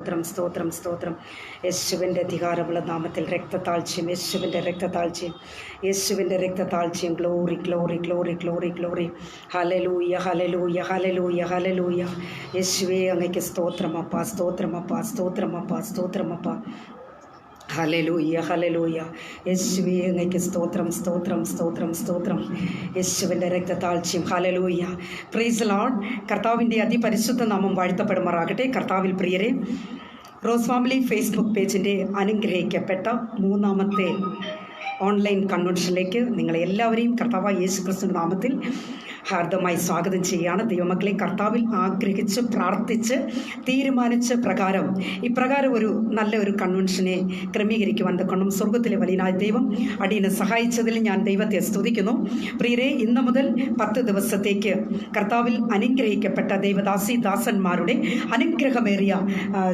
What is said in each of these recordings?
സ്തോത്രം സ്തോത്രം. യേശുവിൻ്റെ അധികാരമുള്ള നാമത്തിൽ രക്തത്താഴ്ചയും യേശുവിൻ്റെ രക്തത്താഴ്ചയും glory glory glory glory glory. Hallelujah hallelujah hallelujah hallelujah. യേശുവേ അങ്ങയ്ക്ക് സ്തോത്രമപ്പ സ്തോത്രമപ്പ സ്തോത്രമപ്പ സ്തോത്രമപ്പ. Hallelujah hallelujah. യേശുവേ അങ്ങയ്ക്ക് സ്തോത്രം സ്തോത്രം സ്തോത്രം സ്തോത്രം. യേശുവിൻ്റെ രക്തത്താഴ്ചയും ഹല്ലേലൂയ. Praise the lord. കർത്താവിൻ്റെ അതിപരിശുദ്ധ നാമം വാഴ്ത്തപ്പെടുമാറാകട്ടെ. കർത്താവിൽ പ്രിയരെ, റോസ് ഫാമിലി ഫേസ്ബുക്ക് പേജിൻ്റെ അനുഗ്രഹിക്കപ്പെട്ട മൂന്നാമത്തെ ഓൺലൈൻ കൺവെൻഷനിലേക്ക് നിങ്ങളെ എല്ലാവരെയും കർത്താവായ യേശു ക്രിസ്തുവിൻ്റെ നാമത്തിൽ ഹാർദമായി സ്വാഗതം ചെയ്യുകയാണ്. ദൈവമക്കളെ, കർത്താവിൽ ആഗ്രഹിച്ച് പ്രാർത്ഥിച്ച് തീരുമാനിച്ച പ്രകാരം ഇപ്രകാരം ഒരു നല്ല ഒരു കൺവെൻഷനെ ക്രമീകരിക്കുവാൻ തക്കണം സ്വർഗത്തിലെ വലിയനായ ദൈവം അടിയനെ സഹായിച്ചതിൽ ഞാൻ ദൈവത്തെ സ്തുതിക്കുന്നു. പ്രിയരെ, ഇന്നു മുതൽ 10 ദിവസത്തേക്ക് കർത്താവിൽ അനുഗ്രഹിക്കപ്പെട്ട ദാസന്മാരുടെ അനുഗ്രഹമേറിയ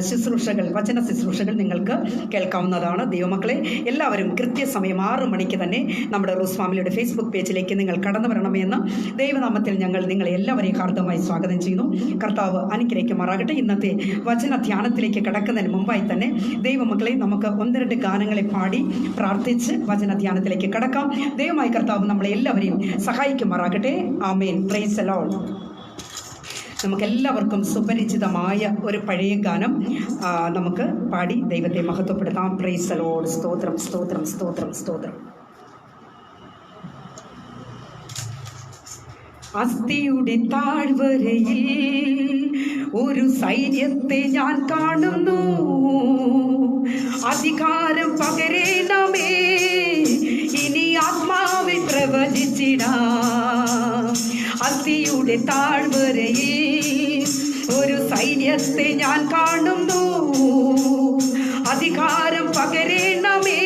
ശുശ്രൂഷകൾ, വചന ശുശ്രൂഷകൾ നിങ്ങൾക്ക് കേൾക്കാവുന്നതാണ്. ദൈവമക്കളെ, എല്ലാവരും കൃത്യസമയം 6 മണിക്ക് തന്നെ നമ്മുടെ റോസ് ഫാമിലിയുടെ ഫേസ്ബുക്ക് പേജിലേക്ക് നിങ്ങൾ കടന്നു വരണമെന്ന് ദൈവനാമത്തിൽ ഞങ്ങൾ നിങ്ങളെ എല്ലാവരെയും ഹാർദമായി സ്വാഗതം ചെയ്യുന്നു. കർത്താവ് അനുഗ്രഹിക്കുമാറാകട്ടെ. ഇന്നത്തെ വചന ധ്യാനത്തിലേക്ക് കടക്കുന്നതിന് മുമ്പായി തന്നെ ദൈവമക്കളെ, നമുക്ക് 1-2 ഗാനങ്ങളെ പാടി പ്രാർത്ഥിച്ച് വചന ധ്യാനത്തിലേക്ക് കടക്കാം. ദൈവമായി കർത്താവ് നമ്മളെ എല്ലാവരെയും സഹായിക്കുമാറാകട്ടെ. ആമേൻ. Praise the lord. നമുക്കെല്ലാവർക്കും സുപരിചിതമായ ഒരു പഴയ ഗാനം നമുക്ക് പാടി ദൈവത്തെ മഹത്വപ്പെടുത്താം. Price the Lord. സ്തോത്രം സ്തോത്രം സ്തോത്രം സ്തോത്രം. അസ്ഥിയുടെ താഴ്വരയിൽ ഒരു സൈന്യത്തെ ഞാൻ കാണുന്നു. അധികാരം പകരേണമേ, ഇനി ആത്മാവിൽ പ്രവചിച്ചിടാം. അസ്ഥിയുടെ താഴ്വരയിൽ ഒരു സൈന്യത്തെ ഞാൻ കാണുന്നു. അധികാരം പകരേണമേ,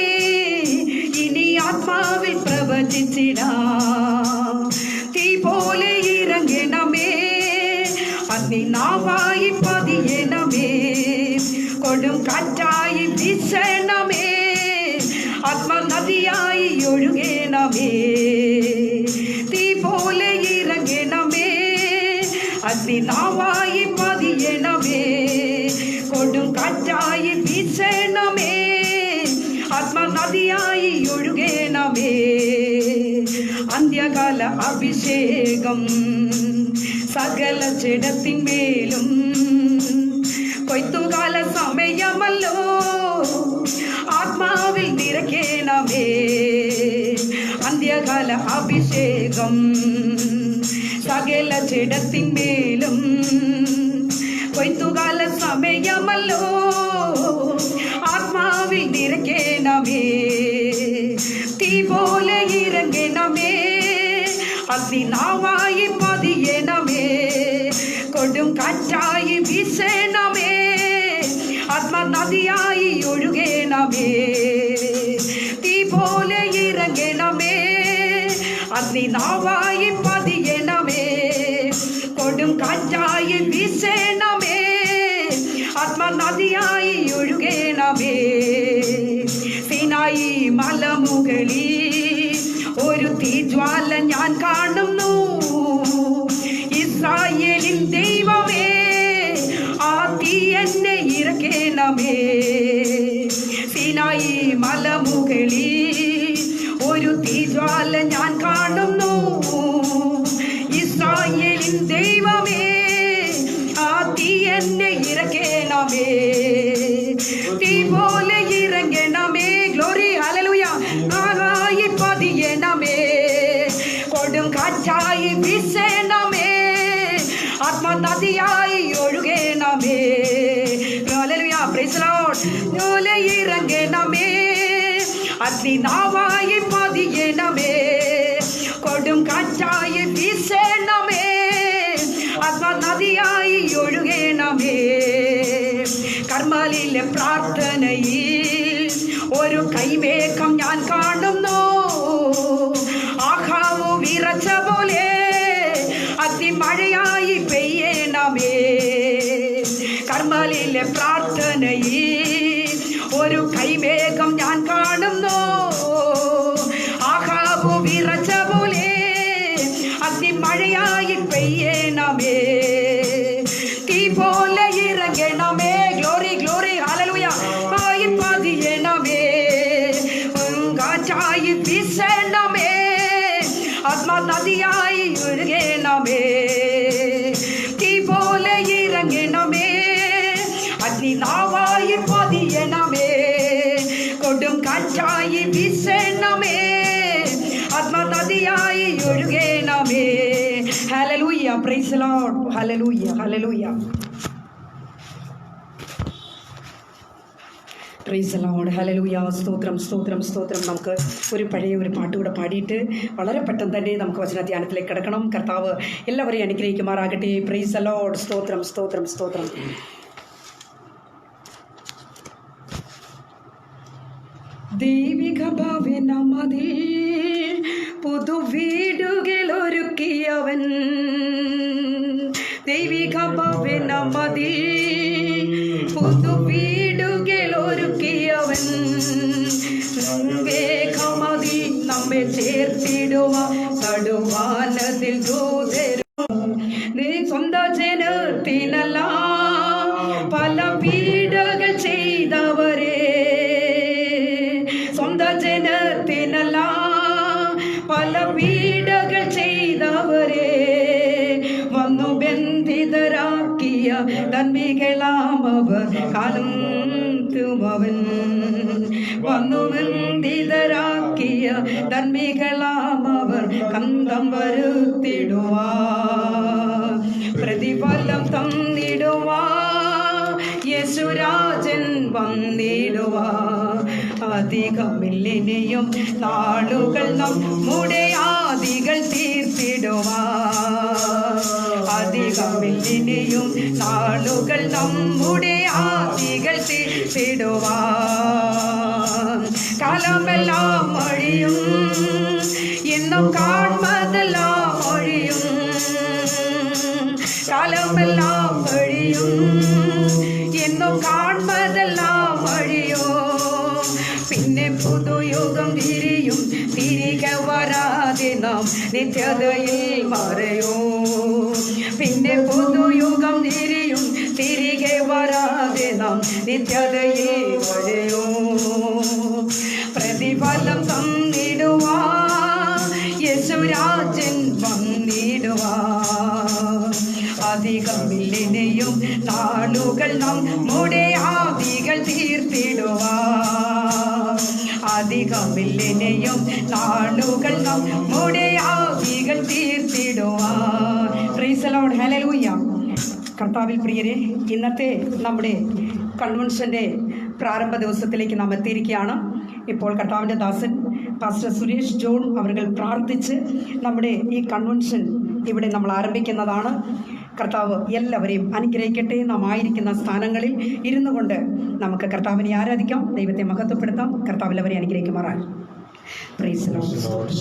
ഇനി ആത്മാവിൽ പ്രവചിച്ചിടാം. തീ പോലെ ഇറങ്ങണമേ, അഗ്നിനാവായി പതിയണമേ, കൊടും കാറ്റായി വീശണമേ, ആത്മനദിയായി ഒഴുകണമേ. തീ പോലെ ഇറങ്ങണമേ, അഗ്നിനാവായി പതിയണമേ, കൊടും കാറ്റായി വീശണമേ, ആത്മനദിയായി ഒഴുകണമേ. അന്ത്യകാല അഭിഷേകം സകല ജഡത്തിന്മേലും, കൊയ്ത്തുകാല സമയമല്ലോ, ആത്മാവിൽ നിറയ്ക്കണമേ. അന്ത്യകാല അഭിഷേകം സകല ജഡത്തിന്മേലും, കൊയ്ത്തുകാല സമയമല്ലോ, ആത്മാവിൽ നിറയ്ക്കണമേ. തീ പോലെ ഇറങ്ങണമേ, അഗ്നിനാവായി പതിയണമേ, കൊടും കാറ്റായി വീശണമേ, ആത്മനദിയായി ഒഴുകണമേ. തീ പോലെ ഇറങ്ങണമേ, അഗ്നിനാവായി പതിയണമേ, കൊടും കാറ്റായി വീശണമേ, ആത്മനദിയായി ഒഴുകണമേ. സീനായി മലമുകളിൽ ഒരു തീജ്വാല ഞാൻ കാണുന്നു. ഇസ്രായേലിൻ ദൈവമേ, ആ തീ എന്നെ ഇറക്കണമേ. സീനായി മലമുകളിൽ ഒരു തീജ്വാല ഞാൻ കാണുന്നു. ഇസ്രായേലിൻ ദൈവമേ, ആ തീ എന്നെ ഇറക്കണമേ. തീ പോലെ ഇറങ്ങണമേ, ഗ്ലോറി ഹല്ലേലൂയ. ആകായി പതിയണമേ, കൊടും കാറ്റായി വീശണമേ, ആത്മനദിയായി ഒഴുകണമേ. ഹല്ലേലൂയ. Praise the Lord. പോലെ ഇറങ്ങണമേ, അഗ്നിനാവായി പതിയണമേ, കൊടും കാറ്റായി വീശണമേ, ആത്മനദിയായി ഒഴുകണമേ. കർമ്മലിലെ പ്രാർത്ഥനയിൽ ഒരു കൈമേഘം ഞാൻ കാണുന്നു. ആഹാവു വിറച്ച പോലെ അതിമഴയായി പെയ്യണമേ. കർമ്മലിലെ പ്രാർത്ഥനയിൽ ഒരു കൈമേഘം ഞാൻ കാണുന്നു. ആഹാവു വിറച്ച പോലെ അതിമഴയായി പെയ്യണമേ. തീ പോലെ ഇറങ്ങണമേ, ഗ്ലോറി ഗ്ലോറി അഗ്നിനാവായി പതിയണമേ, കൊടും കാറ്റായി വീശണമേ, ആത്മനദിയായി ഒഴുകണമേ. ഹല്ലേലൂയ, പ്രൈസ് ദി ലോർഡ്. ഹല്ലേലൂയ, ഹല്ലേലൂയ, പ്രൈസ് ദി ലോർഡ്. ഹല്ലേലൂയ, സ്തോത്രം, സ്തോത്രം, സ്തോത്രം. നമുക്ക് ഒരു പഴയ ഒരു പാട്ട് കൂടെ പാടിയിട്ട് വളരെ പെട്ടെന്ന് തന്നെ നമുക്ക് വചന ധ്യാനത്തിലേക്ക് കിടക്കണം. കർത്താവ് എല്ലാവരെയും അനുഗ്രഹിക്കുമാറാകട്ടെ. Price the Lord. സ്തോത്രം, സ്തോത്രം, സ്തോത്രം. ദൈവിക ഭവനമതിൽ പുതുവീടുകൾ ഒരുക്കിയവൻ, ദൈവിക ഭവനമതിൽ പുതുവീടുകൾ ഒരുക്കിയവൻ, വേഗമതി നമ്മെ ചേർത്തിടുവാൻ തടുവാനതിൽ ദൂതരും. നീ സ്വന്തം ജനത്തിനല്ല പല പീഡകൾ ചെയ്തവരെ, സ്വന്തം ജനത്തിനല്ല പല പീഡകൾ ചെയ്തവരെ, വന്നു ബന്ധിതരാക്കിയ നന്മികളാമവർ കാലം തുമവൻ, വന്നു ബന്ധിതരാക്കിയ നന്മികളാമവർ കന്തം വരുത്തിടുവാ, പ്രതിഫലം തന്നിടുവാ, യേശുരാജൻ വന്നിടുവാ. അധികമില്ലിനിയും നാളുകൾ നമ്മുടെ ആദികൾ തീർത്തിടുവാ, അധികമില്ലിനിയും നാളുകൾ നമ്മുടെ ആദികൾ തീർത്തിടുവാ. കാലമെല്ലാം ഒഴിയും, എന്നും കാൺമതെല്ലാം ഒഴിയും, കാലമെല്ലാം ഒഴിയും, എന്നും കാൺമതെല്ലാം ഒഴിയും. പിന്നെ പുതുയുഗം തിരിയും, തിരികെ വരാതെ നാം നിത്യതയിൽ മറയോ. പിന്നെ പുതുയുഗം തിരിയും, തിരികെ വരാതെ നാം നിത്യതയിൽ മറയോ. പ്രതിഫലം തന്നിടുവാ, യേശുരാജൻ വന്നിടുവാ. അധികമില്ലിനിയും നാളുകൾ നമ്മുടെ ആദികൾ തീർത്തിടുവാ, അധികമില്ലിനിയും നാളുകൾ നമ്മുടെ ആദികൾ തീർത്തിടുവാ. Praise the lord. ഹല്ലേലൂയ. കർത്താവിൽ പ്രിയരെ, ഇന്നത്തെ നമ്മുടെ കൺവെൻഷൻ്റെ പ്രാരംഭ ദിവസത്തിലേക്ക് നാം എത്തിയിരിക്കുകയാണ്. ഇപ്പോൾ കർത്താവിൻ്റെ ദാസൻ പാസ്റ്റർ സുരേഷ് ജോൺ അവർ പ്രാർത്ഥിച്ച് നമ്മുടെ ഈ കൺവെൻഷൻ ഇവിടെ നമ്മൾ ആരംഭിക്കുന്നതാണ്. കർത്താവ് എല്ലാവരെയും അനുഗ്രഹിക്കട്ടെ. നാം ആയിരിക്കുന്ന സ്ഥാനങ്ങളിൽ ഇരുന്നു കൊണ്ട് നമുക്ക് കർത്താവിനെ ആരാധിക്കാം, ദൈവത്തെ മഹത്വപ്പെടുത്താം. കർത്താവ് എല്ലാവരെയും അനുഗ്രഹിക്കുമാറാണ്. Praise the Lord.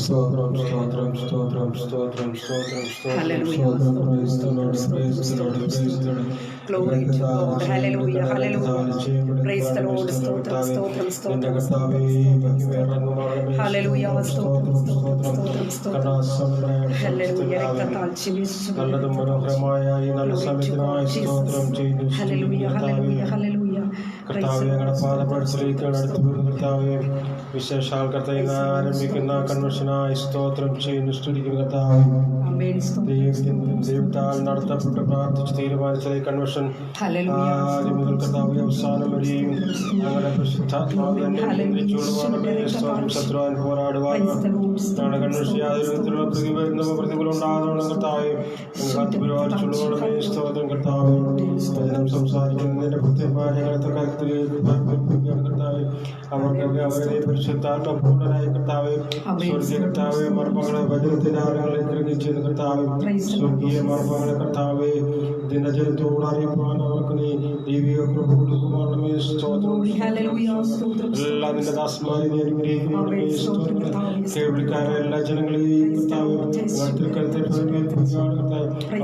Stotram, stotram, stotram, stotram, stotram, stotram. Hallelujah. Praise the Lord, praise the Lord, praise the Lord. Glory to God. Hallelujah, hallelujah. Praise the Lord. Stotram, stotram, stotram, stotram. Hallelujah. Stotram, stotram, stotram, stotram. Hallelujah. രക്തത്താൽ ചിമിച്ചു. നല്ലതും മനോഹരമായ ഈ നല്ല സമയത്തിനായി സ്തോത്രം ചെയ്യുന്നു. Hallelujah, hallelujah, hallelujah. കർത്താവേ, ഞങ്ങളുടെ പാദപ്രസരിക്കാൻ അടുത്ത് കർത്താവേ, വിശേഷാൽ കർത്താവ് ആരംഭിക്കുന്ന കൺവെൻഷനായി സ്തോത്രം ചെയ്യുന്നു, സ്തുതിക്കുന്നു കർത്താവേ. ദൈവത്താൽ നടത്തപ്പെട്ട് പ്രാർത്ഥിച്ച് തീരുമാനിച്ച ഈ കൺവെൻഷൻ ആദ്യം മുതൽ കർത്താവേ അവസാനം വരെയും ഞങ്ങളുടെ ശത്രുവാൻ പോരാടുവാനും ഞങ്ങളുടെ കൺവെൻഷൻ യാതൊരു വിധത്തിലുള്ള പ്രതികൂലം ഉണ്ടാകണം കർത്താവേ. പരിപാലിച്ചുള്ളവരുടെ സ്തോത്രം കർത്താവേ. വചനം സംസാരിക്കുന്നതിന്റെ ഭക്തന്മാരെ കർത്താവേ, അവർക്ക് അവരുടെ പരിശുദ്ധാത്മപൂർണനായ കർത്താവേ, സ്വർഗീയ കർത്താവേ, മർമ്മങ്ങളെ വചനത്തിനാളുകളെ ഗ്രഹിച്ച് കർത്താവേ, സ്വർഗീയ മർമ്മങ്ങളെ കർത്താവേ ദിനജനത്തോട് അറിയിപ്പാൻ അവർക്ക് നീ ദൈവിക കൃപ കൊടുക്കുവാണമേ. സ്തോത്രം. എല്ലാ നിന്റെ ദാസന്മാരെ കേൾവിക്കാരെ എല്ലാ ജനങ്ങളെയും കർത്താവേ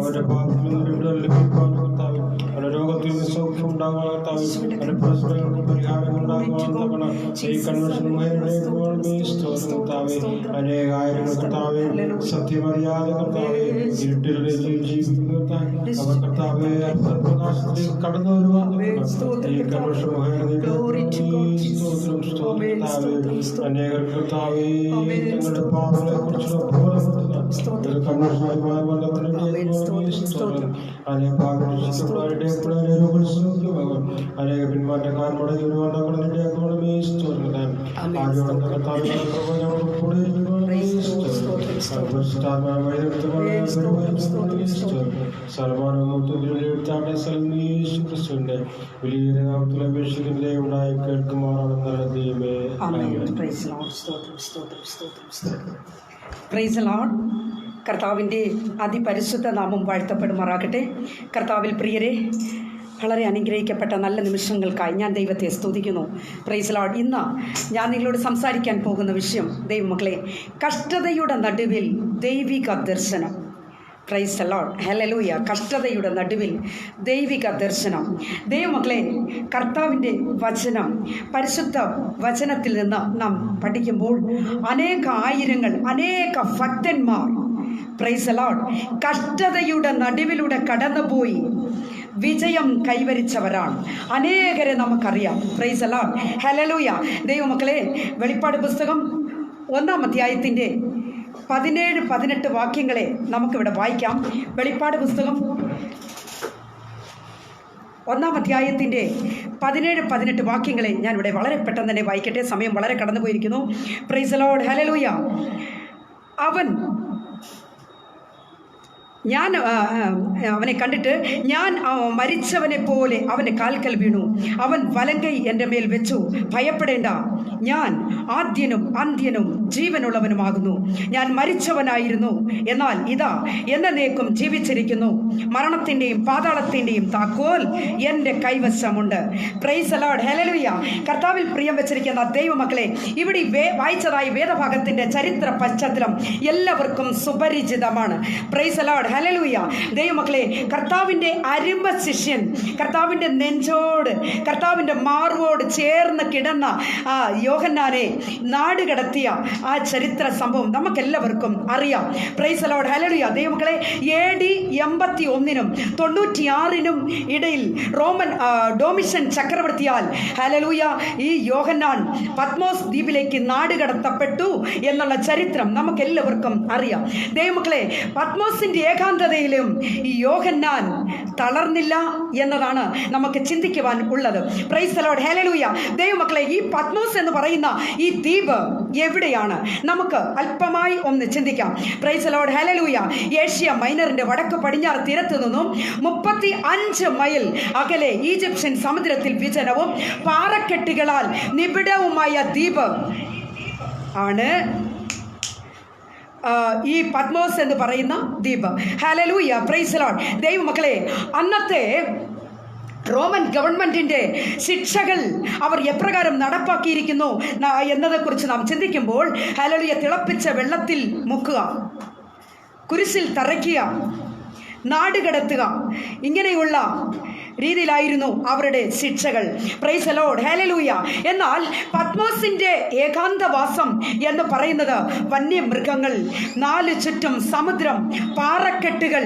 അവരുടെ പാപത്തിൽ നിന്ന് ലഭിക്കുവാൻ കർത്താവേ, അവരുടെ രോഗത്തിൽ നിന്ന് സൗഖ്യം ഉണ്ടാകുവാൻ കർത്താവേ, അവരുടെ പ്രശ്നങ്ങൾക്ക് പരിഹാരം ഉണ്ടാകുവാൻ ഈ കൺവെൻഷൻ കർത്താവേ, അനേകായിരങ്ങൾ കർത്താവേ സത്യമറിയാതെ കർത്താവേ ഇരുട്ടിലെ ജീവിക്കുന്ന അവർ കർത്താവേ പ്രകാശത്തിൽ കടന്നു വരുവാൻ ഈ കൺവെൻഷൻ അനേകർ കർത്താവേ ഞങ്ങളുടെ പാപങ്ങളെ കുറിച്ചുള്ള കൺവെൻഷനായി അനേക സ്തോത്രമാകും. അനേക പിന്മാറ്റക്കാരോടെ ഒരു വന്നക്കളന്റെ അക്കോണമേ സ്തോത്രം. ആദ്യോടെ കർത്താവിന്റെ കൃപ ഞങ്ങളുടെ കൂടെ ഇരിക്കുവാനേ സ്തോത്രം. പരിശുദ്ധാത്മാവ് വഴിയെടുത്തുകൊണ്ടേ സ്തോത്രം. സർവ്വമാനവും തുല്യയുടെ സ്ഥലം യേശു ക്രിസ്തുവിന്റെ വലിയ നാമത്തിൽ അപേക്ഷിക്കുന്നതിനെ ഉണ്ടായി കേൾക്കുമാറാണ് നല്ല ദൈവമേ. Praise Lord. കർത്താവിൻ്റെ അതിപരിശുദ്ധ നാമം വാഴ്ത്തപ്പെടുമാറാകട്ടെ. കർത്താവിൽ പ്രിയരെ, വളരെ അനുഗ്രഹിക്കപ്പെട്ട നല്ല നിമിഷങ്ങൾക്കായി ഞാൻ ദൈവത്തെ സ്തുതിക്കുന്നു. Praise Lord. ഇന്ന് ഞാൻ നിങ്ങളോട് സംസാരിക്കാൻ പോകുന്ന വിഷയം, ദൈവമക്കളെ, കഷ്ടതയുടെ നടുവിൽ ദൈവിക ദർശനം. Price the lord. ഹല്ലേലൂയ. കഷ്ടതയുടെ നടുവിൽ ദൈവിക ദർശനം. ദൈവമക്കളെ, കർത്താവിൻ്റെ വചനം, പരിശുദ്ധ വചനത്തിൽ നിന്ന് നാം പഠിക്കുമ്പോൾ അനേക ആയിരങ്ങൾ, അനേക ഭക്തന്മാർ, പ്രൈസ് ദി ലോർഡ്, കഷ്ടതയുടെ നടുവിലൂടെ കടന്നുപോയി വിജയം കൈവരിച്ചവരാണ്. അനേകരെ നമുക്കറിയാം. Price the lord. ഹല്ലേലൂയ. ദൈവമക്കളെ, വെളിപ്പാട് പുസ്തകം 1-ാം അധ്യായത്തിൻ്റെ 17-18 വാക്യങ്ങളെ നമുക്കിവിടെ വായിക്കാം. വെളിപ്പാട് പുസ്തകം 1-ാം അധ്യായത്തിൻ്റെ 17-18 വാക്യങ്ങളെ ഞാനിവിടെ വളരെ പെട്ടെന്ന് തന്നെ വായിക്കട്ടെ. സമയം വളരെ കടന്നു പോയിരിക്കുന്നു. Price the lord. ഹല്ലേലൂയ. അവനെ കണ്ടിട്ട് ഞാൻ മരിച്ചവനെ പോലെ അവൻ്റെ കാൽക്കൽ വീണു. അവൻ വലങ്കൈ എൻ്റെ മേൽ വെച്ചു. ഭയപ്പെടേണ്ട, ഞാൻ ആദ്യനും അന്ത്യനും ജീവനുള്ളവനുമാകുന്നു. ഞാൻ മരിച്ചവനായിരുന്നു, എന്നാൽ ഇതാ എന്നേക്കും ജീവിച്ചിരിക്കുന്നു. മരണത്തിൻ്റെയും പാതാളത്തിൻ്റെയും താക്കോൽ എൻ്റെ കൈവശമുണ്ട്. Praise the lord. ഹല്ലേലൂയ. കർത്താവിൽ പ്രിയം വെച്ചിരിക്കുന്ന ദൈവമക്കളെ, ഇവിടെ വായിച്ചതായി വേദഭാഗത്തിൻ്റെ ചരിത്ര പശ്ചാത്തലം എല്ലാവർക്കും സുപരിചിതമാണ്. Praise the lord. ഹല്ലേലൂയ. ദൈവമക്കളെ, കർത്താവിൻ്റെ അരുമ ശിഷ്യൻ, കർത്താവിൻ്റെ നെഞ്ചോട്, കർത്താവിൻ്റെ മാർവോട് ചേർന്ന് കിടന്ന ആ യോഹന്നാനെ നാടുകടത്തിയ ആ ചരിത്ര സംഭവം നമുക്കെല്ലാവർക്കും അറിയാം. Price the lord. ഹല്ലേലൂയ. ദൈവമക്കളെ, AD 81-നും 96-നും ഇടയിൽ റോമൻ ഡൊമിഷ്യൻ ചക്രവർത്തിയാൽ, ഹല്ലേലൂയ, ഈ യോഹന്നാൻ പത്മോസ് ദ്വീപിലേക്ക് നാടുകടത്തപ്പെട്ടു എന്നുള്ള ചരിത്രം നമുക്കെല്ലാവർക്കും അറിയാം. ദൈവമക്കളെ, പത്മോസിൻ്റെ ഏകാന്തതയിലും ഈ യോഹന്നാൻ തളർന്നില്ല എന്നതാണ് നമുക്ക് ചിന്തിക്കുവാൻ ഉള്ളത്. Price the lord. ഹല്ലേലൂയ. ദൈവമക്കളെ, ഈ പത്മോസ് എന്ന് പറയുന്ന ഈ ദ്വീപ് എവിടെയാണ്? നമുക്ക് അല്പമായി ഒന്ന് ചിന്തിക്കാം. Praise the lord. ഹല്ലേലൂയ. ഏഷ്യ മൈനറിന്റെ വടക്ക് പടിഞ്ഞാറ് തീരത്തു നിന്നും 35 മൈൽ അകലെ ഈജിപ്ഷ്യൻ സമുദ്രത്തിൽ വിജനവും പാറക്കെട്ടുകളാൽ നിബിഡവുമായ ദ്വീപ് ആണ് ഈ പത്മോസ് എന്ന് പറയുന്ന ദ്വീപ്. ഹല്ലേലൂയ. Praise the Lord. ദൈവമക്കളെ, അന്നത്തെ റോമൻ ഗവൺമെൻറ്റിൻ്റെ ശിക്ഷകൾ അവർ എപ്രകാരം നടപ്പാക്കിയിരിക്കുന്നു എന്നതെക്കുറിച്ച് നാം ചിന്തിക്കുമ്പോൾ, ഹല്ലേലൂയ, തിളപ്പിച്ച വെള്ളത്തിൽ മുക്കുക, കുരിശിൽ തറയ്ക്കുക, നാടുകടത്തുക, ഇങ്ങനെയുള്ള രീതിയിലായിരുന്നു അവരുടെ ശിക്ഷകൾ. Price the lord. ഹല്ലേലൂയ. എന്നാൽ പത്മോസിൻ്റെ ഏകാന്തവാസം എന്ന് പറയുന്നത് വന്യമൃഗങ്ങൾ, 4 ചുറ്റും സമുദ്രം, പാറക്കെട്ടുകൾ,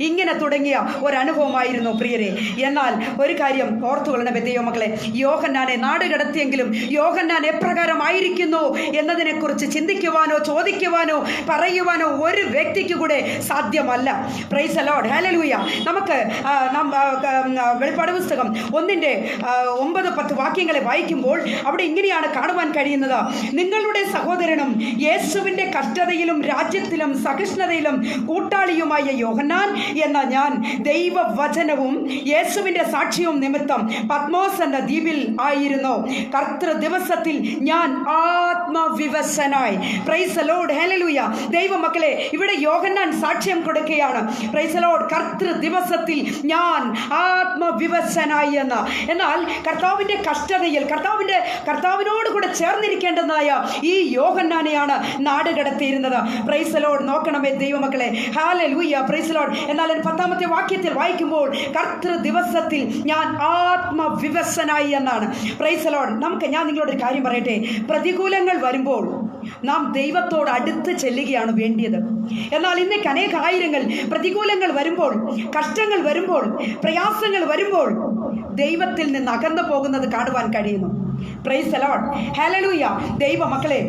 ഇങ്ങനെ തുടങ്ങിയ ഒരനുഭവമായിരുന്നു പ്രിയരെ. എന്നാൽ ഒരു കാര്യം ഓർത്തുകൊള്ളണമേ ദൈവമക്കളെ, യോഹന്നാനെ നാടുകടത്തിയെങ്കിലും യോഹന്നാൻ എപ്രകാരമായിരിക്കുന്നു എന്നതിനെക്കുറിച്ച് ചിന്തിക്കുവാനോ ചോദിക്കുവാനോ പറയുവാനോ ഒരു വ്യക്തിക്ക് കൂടെ സാധ്യമല്ല. Price the lord. ഹല്ലേലൂയ. നമുക്ക് വെളിപ്പാട് പുസ്തകം 1-9-10 വാക്യങ്ങളെ വായിക്കുമ്പോൾ അവിടെ ഇങ്ങനെയാണ് കാണുവാൻ കഴിയുന്നത്. നിങ്ങളുടെ സഹോദരനും യേശുവിൻ്റെ കഷ്ടതയിലും രാജ്യത്തിലും സഹിഷ്ണുതയിലും കൂട്ടാളിയുമായ യോഹന്നാൻ എന്ന ഞാൻ ദൈവവചനവും യേശുവിൻ്റെ സാക്ഷ്യവും നിമിത്തം പത്മോസ് എന്ന ദ്വീപിൽ ആയിരുന്നു. കർത്തൃ ദിവസത്തിൽ ഞാൻ ആത്മവിവശനായി. Praise the lord. ഹല്ലേലൂയ. ദൈവമക്കളെ, ഇവിടെ യോഹന്നാൻ സാക്ഷ്യം കൊടുക്കുകയാണ്. Price the Lord. കർത്തൃ ദിവസത്തിൽ ഞാൻ ആത്മവിവശനായി എന്ന്. എന്നാൽ കർത്താവിൻ്റെ കഷ്ടതയിൽ കർത്താവിനോട് കൂടെ ചേർന്നിരിക്കേണ്ടതായ ഈ യോഹന്നാനെയാണ് നാടുകടത്തിയിരുന്നത്. Praise the lord. നോക്കണമേ ദൈവമക്കളെ. ഹല്ലേലൂയ. Praise the lord. എന്നാൽ 10-ാമത്തെ വാക്യത്തിൽ വായിക്കുമ്പോൾ കർത്തൃ ദിവസത്തിൽ ഞാൻ ആത്മവിവശനായി എന്നാണ്. Praise the lord. ഞാൻ നിങ്ങളോടൊരു കാര്യം പറയട്ടെ. പ്രതികൂലങ്ങൾ വരുമ്പോൾ നാം ദൈവത്തോട് അടുത്ത് ചെല്ലുകയാണ് വേണ്ടിയത്. എന്നാൽ ഇന്നേക്ക് അനേക ആയിരങ്ങൾ പ്രതികൂലങ്ങൾ വരുമ്പോൾ, കഷ്ടങ്ങൾ വരുമ്പോൾ, പ്രയാസങ്ങൾ വരുമ്പോൾ ദൈവത്തിൽ നിന്ന് അകന്നു പോകുന്നത് കാണുവാൻ കഴിയുന്നു. Price the lord. ഹല്ലേലൂയ. ദൈവ മക്കളെ,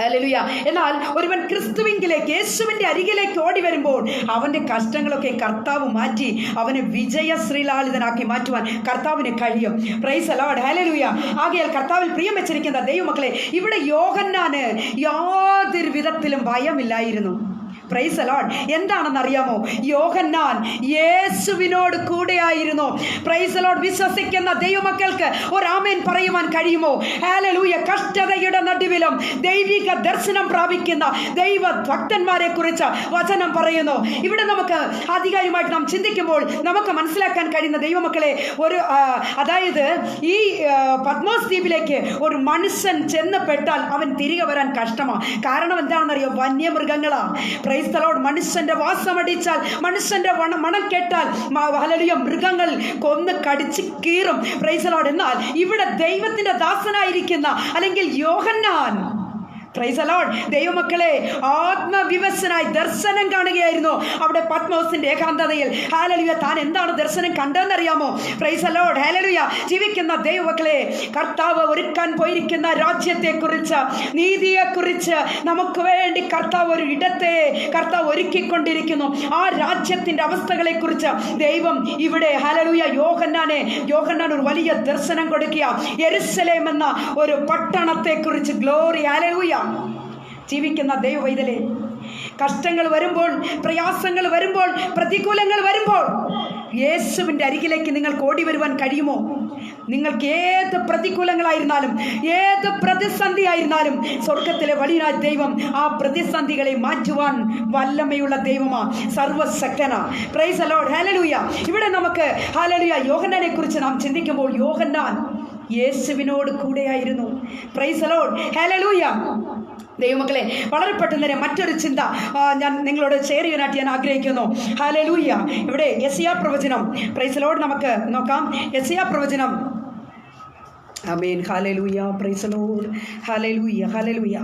ഹല്ലേലൂയ. എന്നാൽ ഒരുവൻ ക്രിസ്തുവിങ്കിലേക്ക്, യേശുവിൻ്റെ അരികിലേക്ക് ഓടി വരുമ്പോൾ അവൻ്റെ കഷ്ടങ്ങളൊക്കെ കർത്താവ് മാറ്റി അവനെ വിജയശ്രീലാളിതനാക്കി മാറ്റുവാൻ കർത്താവിന് കഴിയും. Praise the lord. ഹല്ലേലൂയ. ആകയാൽ കർത്താവിൽ പ്രിയം വെച്ചിരിക്കുന്ന ദൈവമക്കളെ, ഇവിടെ യോഹന്നാന് യാതൊരു വിധത്തിലും ഭയമില്ലായിരുന്നു. Price the Lord. എന്താണെന്നറിയാമോ? യോഹന്നാൻ യേശുവിനോട് കൂടെയായിരുന്നു. Price the Lord. വിശ്വസിക്കുന്ന ദൈവമക്കൾക്ക് ഒരു ആമേൻ പറയുവാൻ കഴിയുമോ? ഹല്ലേലൂയ. കഷ്ടതയുടെ നടുവിലും ദൈവിക ദർശനം പ്രാപിക്കുന്ന ദൈവ ഭക്തന്മാരെ കുറിച്ച് വചനം പറയുന്നു. ഇവിടെ നമുക്ക് ആധികാരികമായിട്ട് നാം ചിന്തിക്കുമ്പോൾ നമുക്ക് മനസ്സിലാക്കാൻ കഴിയുന്ന ദൈവമക്കളെ, അതായത് ഈ പത്മോസ് ദ്വീപിലേക്ക് ഒരു മനുഷ്യൻ ചെന്നപ്പെട്ടാൽ അവൻ തിരികെ വരാൻ കഷ്ടമാണ്. കാരണം എന്താണെന്നറിയോ? വന്യമൃഗങ്ങളാ. Praise the lord. മനുഷ്യന്റെ വാസമടിച്ചാൽ, മനുഷ്യന്റെ മണം കേട്ടാൽ ഹല്ലേലൂയ മൃഗങ്ങൾ കൊന്ന് കടിച്ച് കീറും. Price the lord. എന്നാൽ ഇവിടെ ദൈവത്തിന്റെ ദാസനായിരിക്കുന്ന അല്ലെങ്കിൽ യോഹന്നാൻ, പ്രൈസ് ദി ലോർഡ്, ദൈവമക്കളെ ആത്മവിവശനായി ദർശനം കാണുകയായിരുന്നു അവിടെ പത്മോസിന്റെ ഏകാന്തതയിൽ. ഹല്ലേലൂയ. താൻ എന്താണ് ദർശനം കണ്ടതെന്നറിയാമോ? Praise the lord. ഹല്ലേലൂയ. ജീവിക്കുന്ന ദൈവമക്കളെ, കർത്താവ് ഒരുക്കാൻ പോയിരിക്കുന്ന രാജ്യത്തെക്കുറിച്ച്, നീതിയെക്കുറിച്ച് നമുക്ക് വേണ്ടി കർത്താവ് ഒരു ഇടത്തെ കർത്താവ് ഒരുക്കിക്കൊണ്ടിരിക്കുന്നു. ആ രാജ്യത്തിന്റെ അവസ്ഥകളെ കുറിച്ച് ദൈവം ഇവിടെ ഹല്ലേലൂയ യോഹന്നാൻ ഒരു വലിയ ദർശനം കൊടുക്കുക. യെരുശലേം എന്ന ഒരു പട്ടണത്തെ കുറിച്ച്. ഗ്ലോറി. ഹല്ലേലൂയ. ജീവിക്കുന്ന ദൈവവൈതലേ, കഷ്ടങ്ങൾ വരുമ്പോൾ, പ്രയാസങ്ങൾ വരുമ്പോൾ, പ്രതികൂലങ്ങൾ വരുമ്പോൾ യേശുവിൻ്റെ അരികിലേക്ക് നിങ്ങൾക്ക് ഓടി വരുവാൻ കഴിയുമോ? നിങ്ങൾക്ക് ഏത് പ്രതികൂലങ്ങളായിരുന്നാലും, ഏത് പ്രതിസന്ധി ആയിരുന്നാലും, സ്വർഗത്തിലെ വലിയ ദൈവം ആ പ്രതിസന്ധികളെ മാറ്റുവാൻ വല്ലമയുള്ള ദൈവമാണ്, സർവശക്തനാ. Praise the lord. ഹല്ലേലൂയ. ഇവിടെ നമുക്ക് ഹല്ലേലൂയ യോഹന്നാനെ കുറിച്ച് നാം ചിന്തിക്കുമ്പോൾ യോഹന്നാൻ യേശുവിനോട് കൂടെയായിരുന്നു. Price the lord. ഹല്ലേലൂയ. ദൈവമക്കളെ, വളരെ പെട്ടെന്ന് തന്നെ മറ്റൊരു ചിന്ത ഞാൻ നിങ്ങളോട് ഷെയർ ചെയ്യാനായിട്ട് ഞാൻ ആഗ്രഹിക്കുന്നു. ഹല്ലേലൂയ. ഇവിടെ യെശയ്യാ പ്രവചനം, പ്രൈസ് ദി ലോർഡ്, നമുക്ക് നോക്കാം. യെശയ്യാ പ്രവചനം. ആമേൻ. ഹല്ലേലൂയ. Praise the lord. ഹല്ലേലൂയ. ഹല്ലേലൂയ.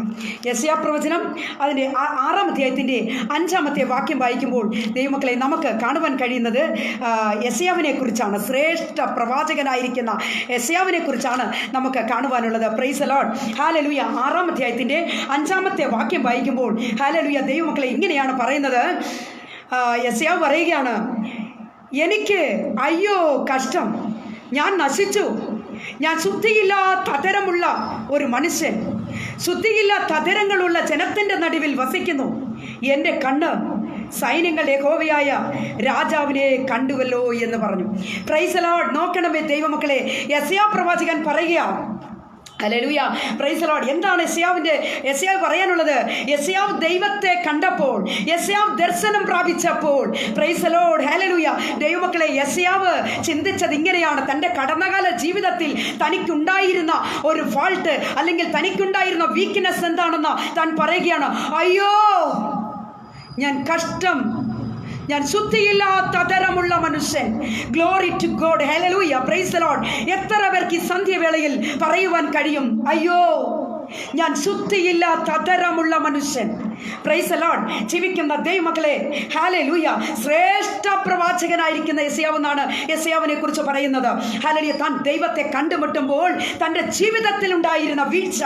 യെശയ്യാ പ്രവചനം അതിൻ്റെ 6-ാം അധ്യായത്തിൻ്റെ 5-ാമത്തെ വാക്യം വായിക്കുമ്പോൾ ദൈവമക്കളെ നമുക്ക് കാണുവാൻ കഴിയുന്നത് യെശയ്യാവിനെ കുറിച്ചാണ്. ശ്രേഷ്ഠ പ്രവാചകനായിരിക്കുന്ന യെശയ്യാവിനെ കുറിച്ചാണ് നമുക്ക് കാണുവാനുള്ളത്. Praise the lord. ഹല്ലേലൂയ. 6-ാം അധ്യായത്തിൻ്റെ 5-ാമത്തെ വാക്യം വായിക്കുമ്പോൾ ഹല്ലേലൂയ ദൈവമക്കളെ ഇങ്ങനെയാണ് പറയുന്നത്. യെശയ്യാവ് പറയുകയാണ്, എനിക്ക് അയ്യോ കഷ്ടം, ഞാൻ നശിച്ചു, ഞാൻ ശുദ്ധിയില്ലാത്ത അധരമുള്ള ഒരു മനുഷ്യൻ, ശുദ്ധിയില്ലാത്ത അധരങ്ങളുള്ള ജനത്തിൻ്റെ നടുവിൽ വസിക്കുന്നു. എൻ്റെ കണ്ണ് സൈന്യങ്ങളുടെ യഹോവയായ രാജാവിനെ കണ്ടുവല്ലോ എന്ന് പറഞ്ഞു. Price the lord. നോക്കണമേ ദൈവമക്കളെ, യെശയ്യാ പ്രവാചകൻ പറയുകയാണ്. ഹല്ലേലൂയ. Praise the Lord. എന്താണ് യെശയ്യാവ് പറയാനുള്ളത്? യെശയ്യാവ് ദൈവത്തെ കണ്ടപ്പോൾ, യെശയ്യാവ് ദർശനം പ്രാപിച്ചപ്പോൾ, പ്രൈസ് ദി ലോർഡ്. ഹല്ലേലൂയ. ദൈവമക്കളെ, യെശയ്യാവ് ചിന്തിച്ചത് ഇങ്ങനെയാണ്. തൻ്റെ കടന്നകാല ജീവിതത്തിൽ തനിക്കുണ്ടായിരുന്ന ഒരു ഫാൾട്ട് അല്ലെങ്കിൽ തനിക്കുണ്ടായിരുന്ന വീക്ക്നെസ് എന്താണെന്ന് താൻ പറയുകയാണ്. അയ്യോ, ഞാൻ കഷ്ടം, ഞാൻ ശുദ്ധിയില്ലാത്ത അധരമുള്ള മനുഷ്യൻ. Glory to God. Hallelujah. Praise the Lord. എത്ര പേർക്ക് ഈ സന്ധ്യവേളയിൽ പറയുവാൻ കഴിയും, അയ്യോ, ഞാൻ ശുദ്ധിയില്ലാത്ത അധരമുള്ള മനുഷ്യൻ? Price the Lord. ജീവിക്കുന്ന ദൈവമക്കളെ, ഹല്ലേലൂയ, ശ്രേഷ്ഠ പ്രവാചകനായിരിക്കുന്ന യെശയ്യാവ് എന്നാണ് യെശയ്യാവിനെ കുറിച്ച് പറയുന്നത്. ഹല്ലേലൂയ. താൻ ദൈവത്തെ കണ്ടുമുട്ടുമ്പോൾ തൻ്റെ ജീവിതത്തിൽ ഉണ്ടായിരുന്ന വീഴ്ച.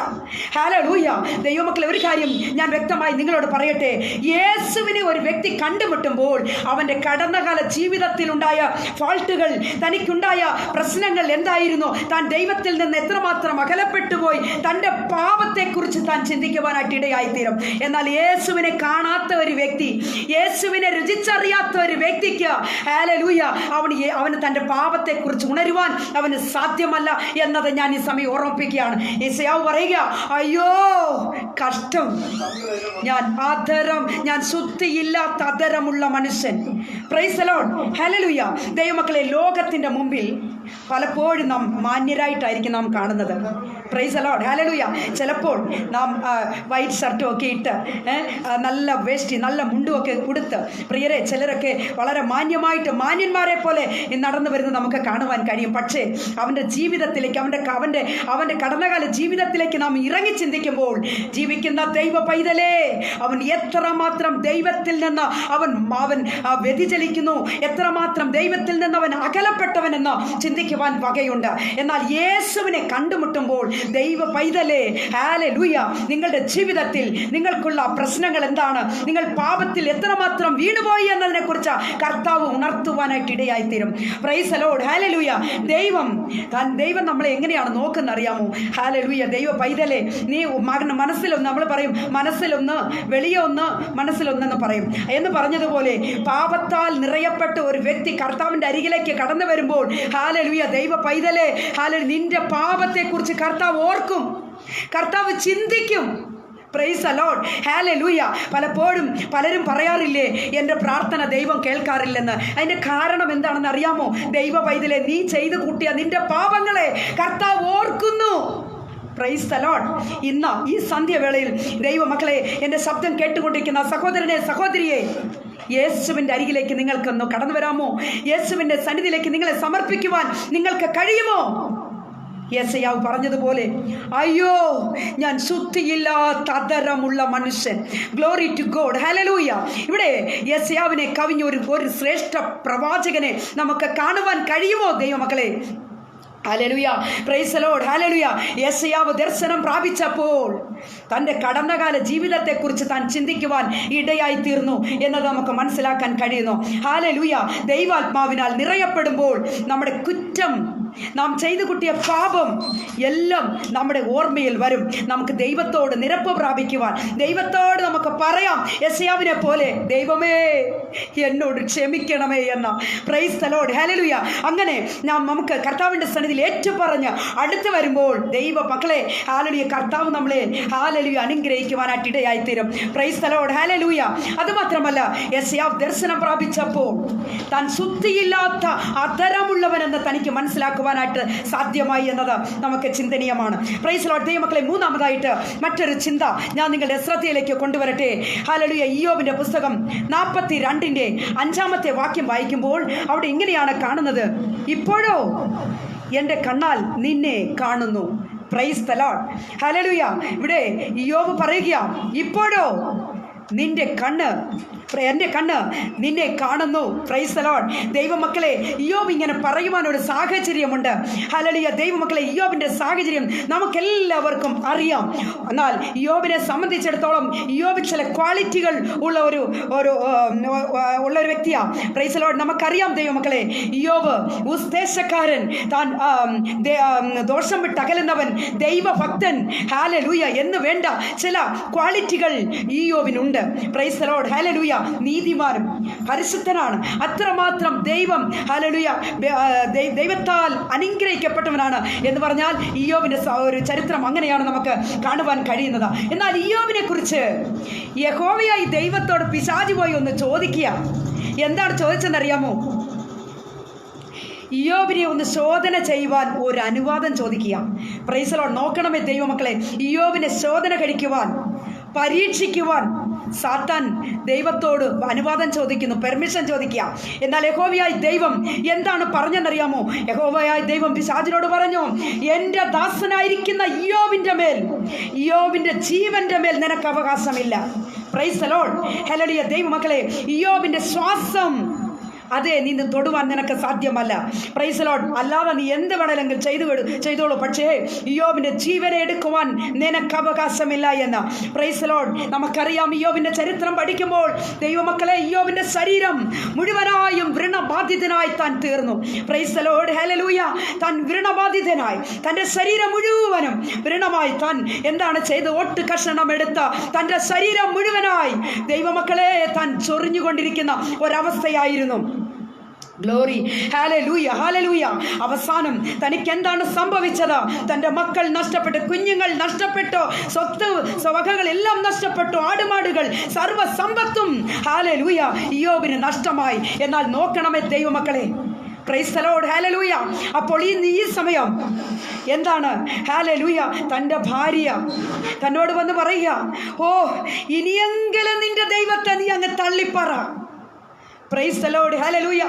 ഹല്ലേലൂയ. ദൈവമക്കളെ, ഒരു കാര്യം ഞാൻ വ്യക്തമായി നിങ്ങളോട് പറയട്ടെ. യേശുവിനെ ഒരു വ്യക്തി കണ്ടുമുട്ടുമ്പോൾ അവൻ്റെ കടന്നകാല ജീവിതത്തിലുണ്ടായ ഫാൾട്ടുകൾ, തനിക്കുണ്ടായ പ്രശ്നങ്ങൾ എന്തായിരുന്നു, താൻ ദൈവത്തിൽ നിന്ന് എത്രമാത്രം അകലപ്പെട്ടുപോയി, തൻ്റെ പാപത്തെക്കുറിച്ച് താൻ ചിന്തിക്കുവാനായിട്ട് ഇടയായിത്തീരും. എന്നാൽ യേശുവിനെ കാണാത്ത ഒരു വ്യക്തി, യേശുവിനെ രുചിച്ചറിയാത്ത ഒരു വ്യക്തിക്ക് ഹല്ലേലൂയ അവന് തൻ്റെ പാപത്തെക്കുറിച്ച് ഉണരുവാൻ അവന് സാധ്യമല്ല എന്നത് ഞാൻ ഈ സമയം ഓർമ്മിപ്പിക്കുകയാണ്. യെശയ്യാവ് പറയുക, അയ്യോ കഷ്ടം, ഞാൻ ശുദ്ധിയില്ലാത്ത അധരമുള്ള മനുഷ്യൻ. Price the lord. ഹല്ലേലൂയ. ദൈവമക്കളെ, ലോകത്തിൻ്റെ മുമ്പിൽ പലപ്പോഴും നാം മാന്യരായിട്ടായിരിക്കും നാം കാണുന്നത്. Price the lord. ഹല്ലേലൂയ. ചിലപ്പോൾ നാം വൈറ്റ് ഷർട്ടും ഒക്കെ ഇട്ട് നല്ല വേഷ്ടി, നല്ല മുണ്ടുമൊക്കെ ഉടുത്ത്, പ്രിയരെ, ചിലരൊക്കെ വളരെ മാന്യമായിട്ട് മാന്യന്മാരെ പോലെ നടന്നു വരുന്നത് നമുക്ക് കാണുവാൻ കഴിയും. പക്ഷേ അവൻ്റെ ജീവിതത്തിലേക്ക്, അവൻ്റെ കടന്നകാല ജീവിതത്തിലേക്ക് നാം ഇറങ്ങി ചിന്തിക്കുമ്പോൾ, ജീവിക്കുന്ന ദൈവ പൈതലേ, അവൻ എത്രമാത്രം ദൈവത്തിൽ നിന്ന് അവൻ വ്യതിചലിക്കുന്നു, എത്രമാത്രം ദൈവത്തിൽ നിന്ന് അവൻ അകലപ്പെട്ടവനെന്ന് ചിന്തിക്കുവാൻ വകയുണ്ട്. എന്നാൽ യേശുവിനെ കണ്ടുമുട്ടുമ്പോൾ ദൈവ പൈതലേ, ഹല്ലേലൂയ, നിങ്ങളുടെ ജീവിതത്തിൽ നിങ്ങൾക്കുള്ള പ്രശ്നങ്ങൾ എന്താണ്, നിങ്ങൾ പാപത്തിൽ എത്രമാത്രം വീണുപോയി എന്നതിനെ കുറിച്ച് കർത്താവ് ഉണർത്തുവാനായിട്ട് ഇടയായിത്തീരും. Praise the lord. ഹല്ലേലൂയ. ദൈവം നമ്മളെ എങ്ങനെയാണ് നോക്കുന്നത് അറിയാമോ? ഹല്ലേലൂയ. ദൈവ പൈതലേ, നീ മനസ്സിലൊന്ന്, നമ്മൾ പറയും മനസ്സിലൊന്ന് വെളിയെ ഒന്ന് മനസ്സിലൊന്നെന്ന് പറയും എന്ന് പറഞ്ഞതുപോലെ പാപത്താൽ നിറയപ്പെട്ട ഒരു വ്യക്തി കർത്താവിൻ്റെ അരികിലേക്ക് കടന്നു വരുമ്പോൾ, ഹല്ലേലൂയ, ദൈവ പൈതലേ, ഹല്ലേലൂയ, നിന്റെ പാപത്തെക്കുറിച്ച് കർത്താവ് ഓർക്കും, കർത്താവ് ചിന്തിക്കും. Price the lord. ഹല്ലേലൂയ. പലപ്പോഴും പലരും പറയാറില്ലേ, എൻ്റെ പ്രാർത്ഥന ദൈവം കേൾക്കാറില്ലെന്ന്. അതിൻ്റെ കാരണം എന്താണെന്ന് അറിയാമോ? ദൈവ പൈതലേ, നീ ചെയ്തു കൂട്ടിയ നിന്റെ പാപങ്ങളെ കർത്താവ് ഓർക്കുന്നു. Price the Lord. ഇന്ന് ഈ സന്ധ്യവേളയിൽ ദൈവമക്കളെ, എൻ്റെ ശബ്ദം കേട്ടുകൊണ്ടിരിക്കുന്ന സഹോദരനെ, സഹോദരിയെ, യേശുവിൻ്റെ അരികിലേക്ക് നിങ്ങൾക്കൊന്ന് കടന്നു വരാമോ? യേശുവിൻ്റെ സന്നിധിയിലേക്ക് നിങ്ങളെ സമർപ്പിക്കുവാൻ നിങ്ങൾക്ക് കഴിയുമോ? യെശയ്യാവ് പറഞ്ഞതുപോലെ, അയ്യോ, ഞാൻ ശുദ്ധിയില്ലാത്ത അധരമുള്ള മനുഷ്യൻ. Glory to God. ഹല്ലേലൂയ. ഇവിടെ യെശയ്യാവിനെ കവിഞ്ഞ ഒരു ശ്രേഷ്ഠ പ്രവാചകനെ നമുക്ക് കാണുവാൻ കഴിയുമോ ദൈവമക്കളെ? ഹല്ലേലൂയ. Praise the lord. ഹല്ലേലൂയ. യെശയ്യാവ് ദർശനം പ്രാപിച്ചപ്പോൾ തൻ്റെ കടന്നകാല ജീവിതത്തെക്കുറിച്ച് താൻ ചിന്തിക്കുവാൻ ഇടയായി തീർന്നു എന്നത് നമുക്ക് മനസ്സിലാക്കാൻ കഴിയുന്നു. ഹല്ലേലൂയ. ദൈവാത്മാവിനാൽ നിറയപ്പെടുമ്പോൾ നമ്മുടെ കുറ്റം, നാം ചെയ്തു കൂട്ടിയ പാപം എല്ലാം നമ്മുടെ ഓർമ്മയിൽ വരും. നമുക്ക് ദൈവത്തോട് നിരപ്പ് പ്രാപിക്കുവാൻ, ദൈവത്തോട് നമുക്ക് പറയാം യെശയ്യാവിനെ പോലെ, ദൈവമേ എന്നോട് ക്ഷമിക്കണമേ എന്ന. Price the lord. ഹല്ലേലൂയ. അങ്ങനെ നമുക്ക് കർത്താവിൻ്റെ സന്നിധിയിൽ ഏറ്റുപറഞ്ഞ് അടുത്ത് വരുമ്പോൾ ദൈവ മക്കളെ, ഹല്ലേലൂയ, കർത്താവ് നമ്മളെ, ഹല്ലേലൂയ, അനുഗ്രഹിക്കുവാനായിട്ട് ഇടയായിത്തീരും. Praise the lord. ഹല്ലേലൂയ. അതുമാത്രമല്ല, യെശയ്യാവ് ദർശനം പ്രാപിച്ചപ്പോൾ താൻ ശുദ്ധിയില്ലാത്ത അധരമുള്ളവനെന്ന് തനിക്ക് മനസ്സിലാക്കുവാനായിട്ട് സാധ്യമായി എന്നത് നമുക്ക് ചിന്തനീയമാണ്. Price the Lord. ദൈവമക്കളെ, മൂന്നാമതായിട്ട് മറ്റൊരു ചിന്ത ഞാൻ നിങ്ങളുടെ ശ്രദ്ധയിലേക്ക് കൊണ്ടുവരട്ടെ. ഹല്ലേലൂയ. ഇയ്യോബിന്റെ പുസ്തകം 42-ന്റെ 5-ാമത്തെ വാക്യം വായിക്കുമ്പോൾ അവിടെ ഇങ്ങനെയാണ് കാണുന്നത്, ഇപ്പോഴോ എൻ്റെ കണ്ണാൽ നിന്നെ കാണുന്നു. Price the lord. ഹല്ലേലൂയ. ഇവിടെ ഇയ്യോബ് പറയുക, ഇപ്പോഴോ നിന്റെ കണ്ണ്, എൻ്റെ കണ്ണ് നിന്നെ കാണുന്നു. Price the Lord. ദൈവമക്കളെ, ഇയ്യോബ് ഇങ്ങനെ പറയുവാൻ ഒരു സാഹചര്യമുണ്ട്. ഹല്ലേലൂയ. ദൈവമക്കളെ, ഇയ്യോബിൻ്റെ സാഹചര്യം നമുക്കെല്ലാവർക്കും അറിയാം. എന്നാൽ ഇയ്യോബിനെ സംബന്ധിച്ചിടത്തോളം ഇയ്യോബ് ചില ക്വാളിറ്റികൾ ഉള്ള ഒരു വ്യക്തിയാണ്. Price the Lord. നമുക്കറിയാം ദൈവമക്കളെ, ഇയ്യോബ് ഉദ്ദേശക്കാരൻ, താൻ ദോഷം വിട്ടകലുന്നവൻ, ദൈവഭക്തൻ, ഹല്ലേലൂയ എന്ന് വേണ്ട ചില ക്വാളിറ്റികൾ ഇയ്യോബിനുണ്ട്. Praise the lord. ഹല്ലേലൂയ. നീതിമാനും പരിശുദ്ധനാണ്. അത്രമാത്രം ദൈവം, ഹല്ലേലൂയ, ദൈവത്താൽ അനുഗ്രഹിക്കപ്പെട്ടവനാണ് എന്ന് പറഞ്ഞാൽ ഇയ്യോബിന്റെ ഒരു ചരിത്രം അങ്ങനെയാണ് നമുക്ക് കാണുവാൻ കഴിയുന്നത്. എന്നാൽ ഇയ്യോബിനെ കുറിച്ച് യഹോവയായി ദൈവത്തോട് പിശാച് പോയി ഒന്ന് ചോദിക്കുക. എന്താണ് ചോദിച്ചെന്നറിയാമോ? ഇയ്യോബിനെ ഒന്ന് ശോധന ചെയ്യുവാൻ ഒരു അനുവാദം ചോദിക്കുക. Price the lord. നോക്കണമേ ദൈവമക്കളെ, ഇയ്യോബിനെ ശോധന കഴിക്കുവാൻ, പരീക്ഷിക്കുവാൻ സാത്താൻ ദൈവത്തോട് അനുവാദം ചോദിക്കുന്നു, പെർമിഷൻ ചോദിക്കുക. എന്നാൽ യഹോവയായ ദൈവം എന്താണ് പറഞ്ഞെന്നറിയാമോ? യഹോവയായ ദൈവം പിശാചിനോട് പറഞ്ഞു, എൻ്റെ ദാസനായിരിക്കുന്ന ഇയ്യോബിൻ്റെ മേൽ, ഇയ്യോബിൻ്റെ ജീവൻ്റെ മേൽ നിനക്ക് അവകാശമില്ല. Price the lord. ഹല്ലേലൂയ. ദൈവമക്കളെ, ഇയ്യോബിൻ്റെ ശ്വാസം അതെ നീ തൊടുവാൻ നിനക്ക് സാധ്യമല്ല. Price the Lord. അല്ലാതെ നീ എന്ത് വേണമെങ്കിൽ ചെയ്തോളൂ, പക്ഷേ ഇയ്യോബിന്റെ ജീവനെ എടുക്കുവാൻ നിനക്ക് അവകാശമില്ല എന്ന്. Price the Lord. നമുക്കറിയാം ഇയ്യോബിന്റെ ചരിത്രം പഠിക്കുമ്പോൾ ദൈവമക്കളെ, ഇയ്യോബിന്റെ ശരീരം മുഴുവനായും വ്രണബാധിതനായി താൻ തീർന്നു. Price the lord. ഹല്ലേലൂയ. താൻ വ്രണബാധിതനായി, തൻ്റെ ശരീരം മുഴുവനും വ്രണമായി താൻ എന്താണ് ചെയ്ത് ഒട്ട് കഷണം എടുത്ത് തൻ്റെ ശരീരം മുഴുവനായി ദൈവമക്കളെ താൻ ചൊറിഞ്ഞുകൊണ്ടിരിക്കുന്ന ഒരവസ്ഥയായിരുന്നു. ഗ്ലോറി. ഹല്ലേലൂയ. ഹല്ലേലൂയ. അവസാനം തനിക്ക് എന്താണ് സംഭവിച്ചത്? തൻ്റെ മക്കൾ നഷ്ടപ്പെട്ടു, കുഞ്ഞുങ്ങൾ നഷ്ടപ്പെട്ടു, സ്വത്തുവകകളെല്ലാം നഷ്ടപ്പെട്ടു, ആടുമാടുകൾ, സർവ്വസമ്പത്തും ഹല്ലേലൂയ ഇയ്യോബിന് നഷ്ടമായി. എന്നാൽ നോക്കണമേ ദൈവമക്കളെ, പ്രൈസ് ദി ലോർഡ്. ഹല്ലേലൂയ. അപ്പോൾ ഈ സമയം എന്താണ്? ഹല്ലേലൂയ. തൻ്റെ ഭാര്യ തന്നോട് വന്ന് പറയുക, ഓ, ഇനിയെങ്കിലും നിന്റെ ദൈവത്തെ നീ അങ്ങ് തള്ളിപ്പറ. പ്രൈസ് ദി ലോർഡ്, ഹല്ലേലൂയ.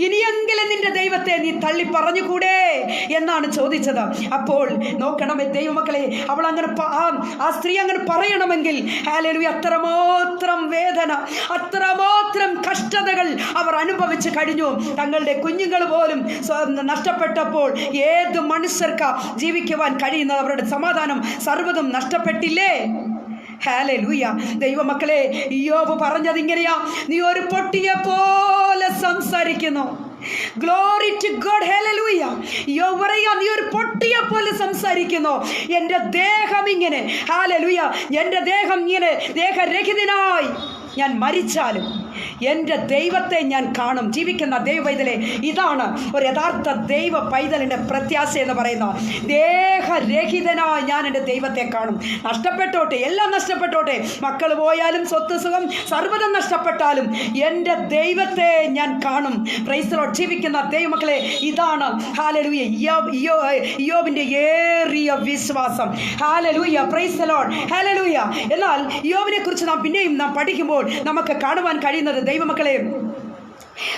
ഇനിയെങ്കിലും നിന്റെ ദൈവത്തെ നീ തള്ളി പറഞ്ഞുകൂടെ എന്നാണ് ചോദിച്ചത്. അപ്പോൾ നോക്കണമേ ദൈവമക്കളെ, അവൾ അങ്ങനെ ആ സ്ത്രീ അങ്ങനെ പറയണമെങ്കിൽ ഹല്ലേലൂയ, അത്രമാത്രം വേദന, അത്രമാത്രം കഷ്ടതകൾ അവർ അനുഭവിച്ച് കഴിഞ്ഞു. തങ്ങളുടെ കുഞ്ഞുങ്ങൾ പോലും നഷ്ടപ്പെട്ടപ്പോൾ ഏത് മനുഷ്യർക്ക് ജീവിക്കുവാൻ കഴിയുന്നത്? അവരുടെ സമാധാനം സർവ്വതും നഷ്ടപ്പെട്ടില്ലേ? ഹല്ലേലൂയ. ദൈവമക്കളെ, ഇയ്യോബ് പറഞ്ഞത് ഇങ്ങനെയാ: നീ ഒരു പൊട്ടിയെ പോലെ സംസാരിക്കുന്നു. ഗ്ലോറി ടു ഗോഡ്, ഹല്ലേലൂയ. ഇയ്യോബ് പറയാ, നീ ഒരു പൊട്ടിയെ പോലെ സംസാരിക്കുന്നു. എൻ്റെ ദേഹം ഇങ്ങനെ, ഹല്ലേലൂയ, എൻ്റെ ദേഹം ഇങ്ങനെ ദേഹരഹിതനായി ഞാൻ മരിച്ചാലും എൻ്റെ ദൈവത്തെ ഞാൻ കാണും. ജീവിക്കുന്ന ദൈവ പൈതലെ, ഇതാണ് ഒരു യഥാർത്ഥ ദൈവ പൈതലിൻ്റെ പ്രത്യാശ എന്ന് പറയുന്നത്. ദേഹരഹിതനായി ഞാൻ എൻ്റെ ദൈവത്തെ കാണും. നഷ്ടപ്പെട്ടോട്ടെ, എല്ലാം നഷ്ടപ്പെട്ടോട്ടെ, മക്കൾ പോയാലും സ്വത്ത് സുഖം സർവ്വതും നഷ്ടപ്പെട്ടാലും എൻ്റെ ദൈവത്തെ ഞാൻ കാണും. Price the Lord. ജീവിക്കുന്ന ദൈവമക്കളെ, ഇതാണ് ഹല്ലേലൂയ ഇയ്യോബിൻ്റെ ഏറിയ വിശ്വാസം. ഹല്ലേലൂയ, പ്രൈസ് ദി ലോർഡ്, ഹല്ലേലൂയ. എന്നാൽ ഇയ്യോബിനെ കുറിച്ച് നാം പിന്നെയും പഠിക്കുമ്പോൾ നമുക്ക് കാണുവാൻ കഴിയുന്നത് ദൈവമക്കളെ,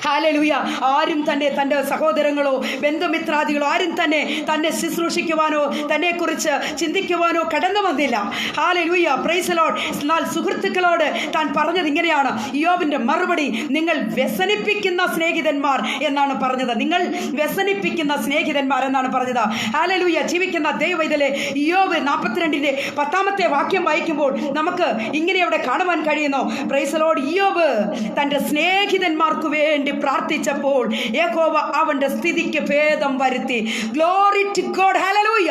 ഹല്ലേലൂയ, ആരും തന്നെ തൻ്റെ സഹോദരങ്ങളോ ബന്ധുമിത്രാദികളോ ആരും തന്നെ ശുശ്രൂഷിക്കുവാനോ തന്നെക്കുറിച്ച് ചിന്തിക്കുവാനോ കടന്നു വന്നില്ല. Hallelujah, praise the lord. എന്നാൽ സുഹൃത്തുക്കളോട് താൻ പറഞ്ഞത് ഇങ്ങനെയാണ്. ഇയ്യോബിൻ്റെ മറുപടി: നിങ്ങൾ വ്യസനിപ്പിക്കുന്ന സ്നേഹിതന്മാർ എന്നാണ് പറഞ്ഞത്. നിങ്ങൾ വ്യസനിപ്പിക്കുന്ന സ്നേഹിതന്മാർ എന്നാണ് പറഞ്ഞത്. ഹല്ലേലൂയ. ജീവിക്കുന്ന ദൈവവൈതലെ, ഇയ്യോബ് 42-ന്റെ 10-ാമത്തെ വാക്യം വായിക്കുമ്പോൾ നമുക്ക് ഇങ്ങനെ അവിടെ കാണുവാൻ കഴിയുന്നു. Price the Lord. ഇയ്യോബ് തൻ്റെ സ്നേഹിതന്മാർക്ക് വേണ്ടി പ്രാർത്ഥിച്ചപ്പോൾ യഹോവ അവന്റെ സ്ഥിതിക്ക് ഭേദം വരുത്തി. ഗ്ലോറി ടു ഗോഡ്, ഹല്ലേലൂയ.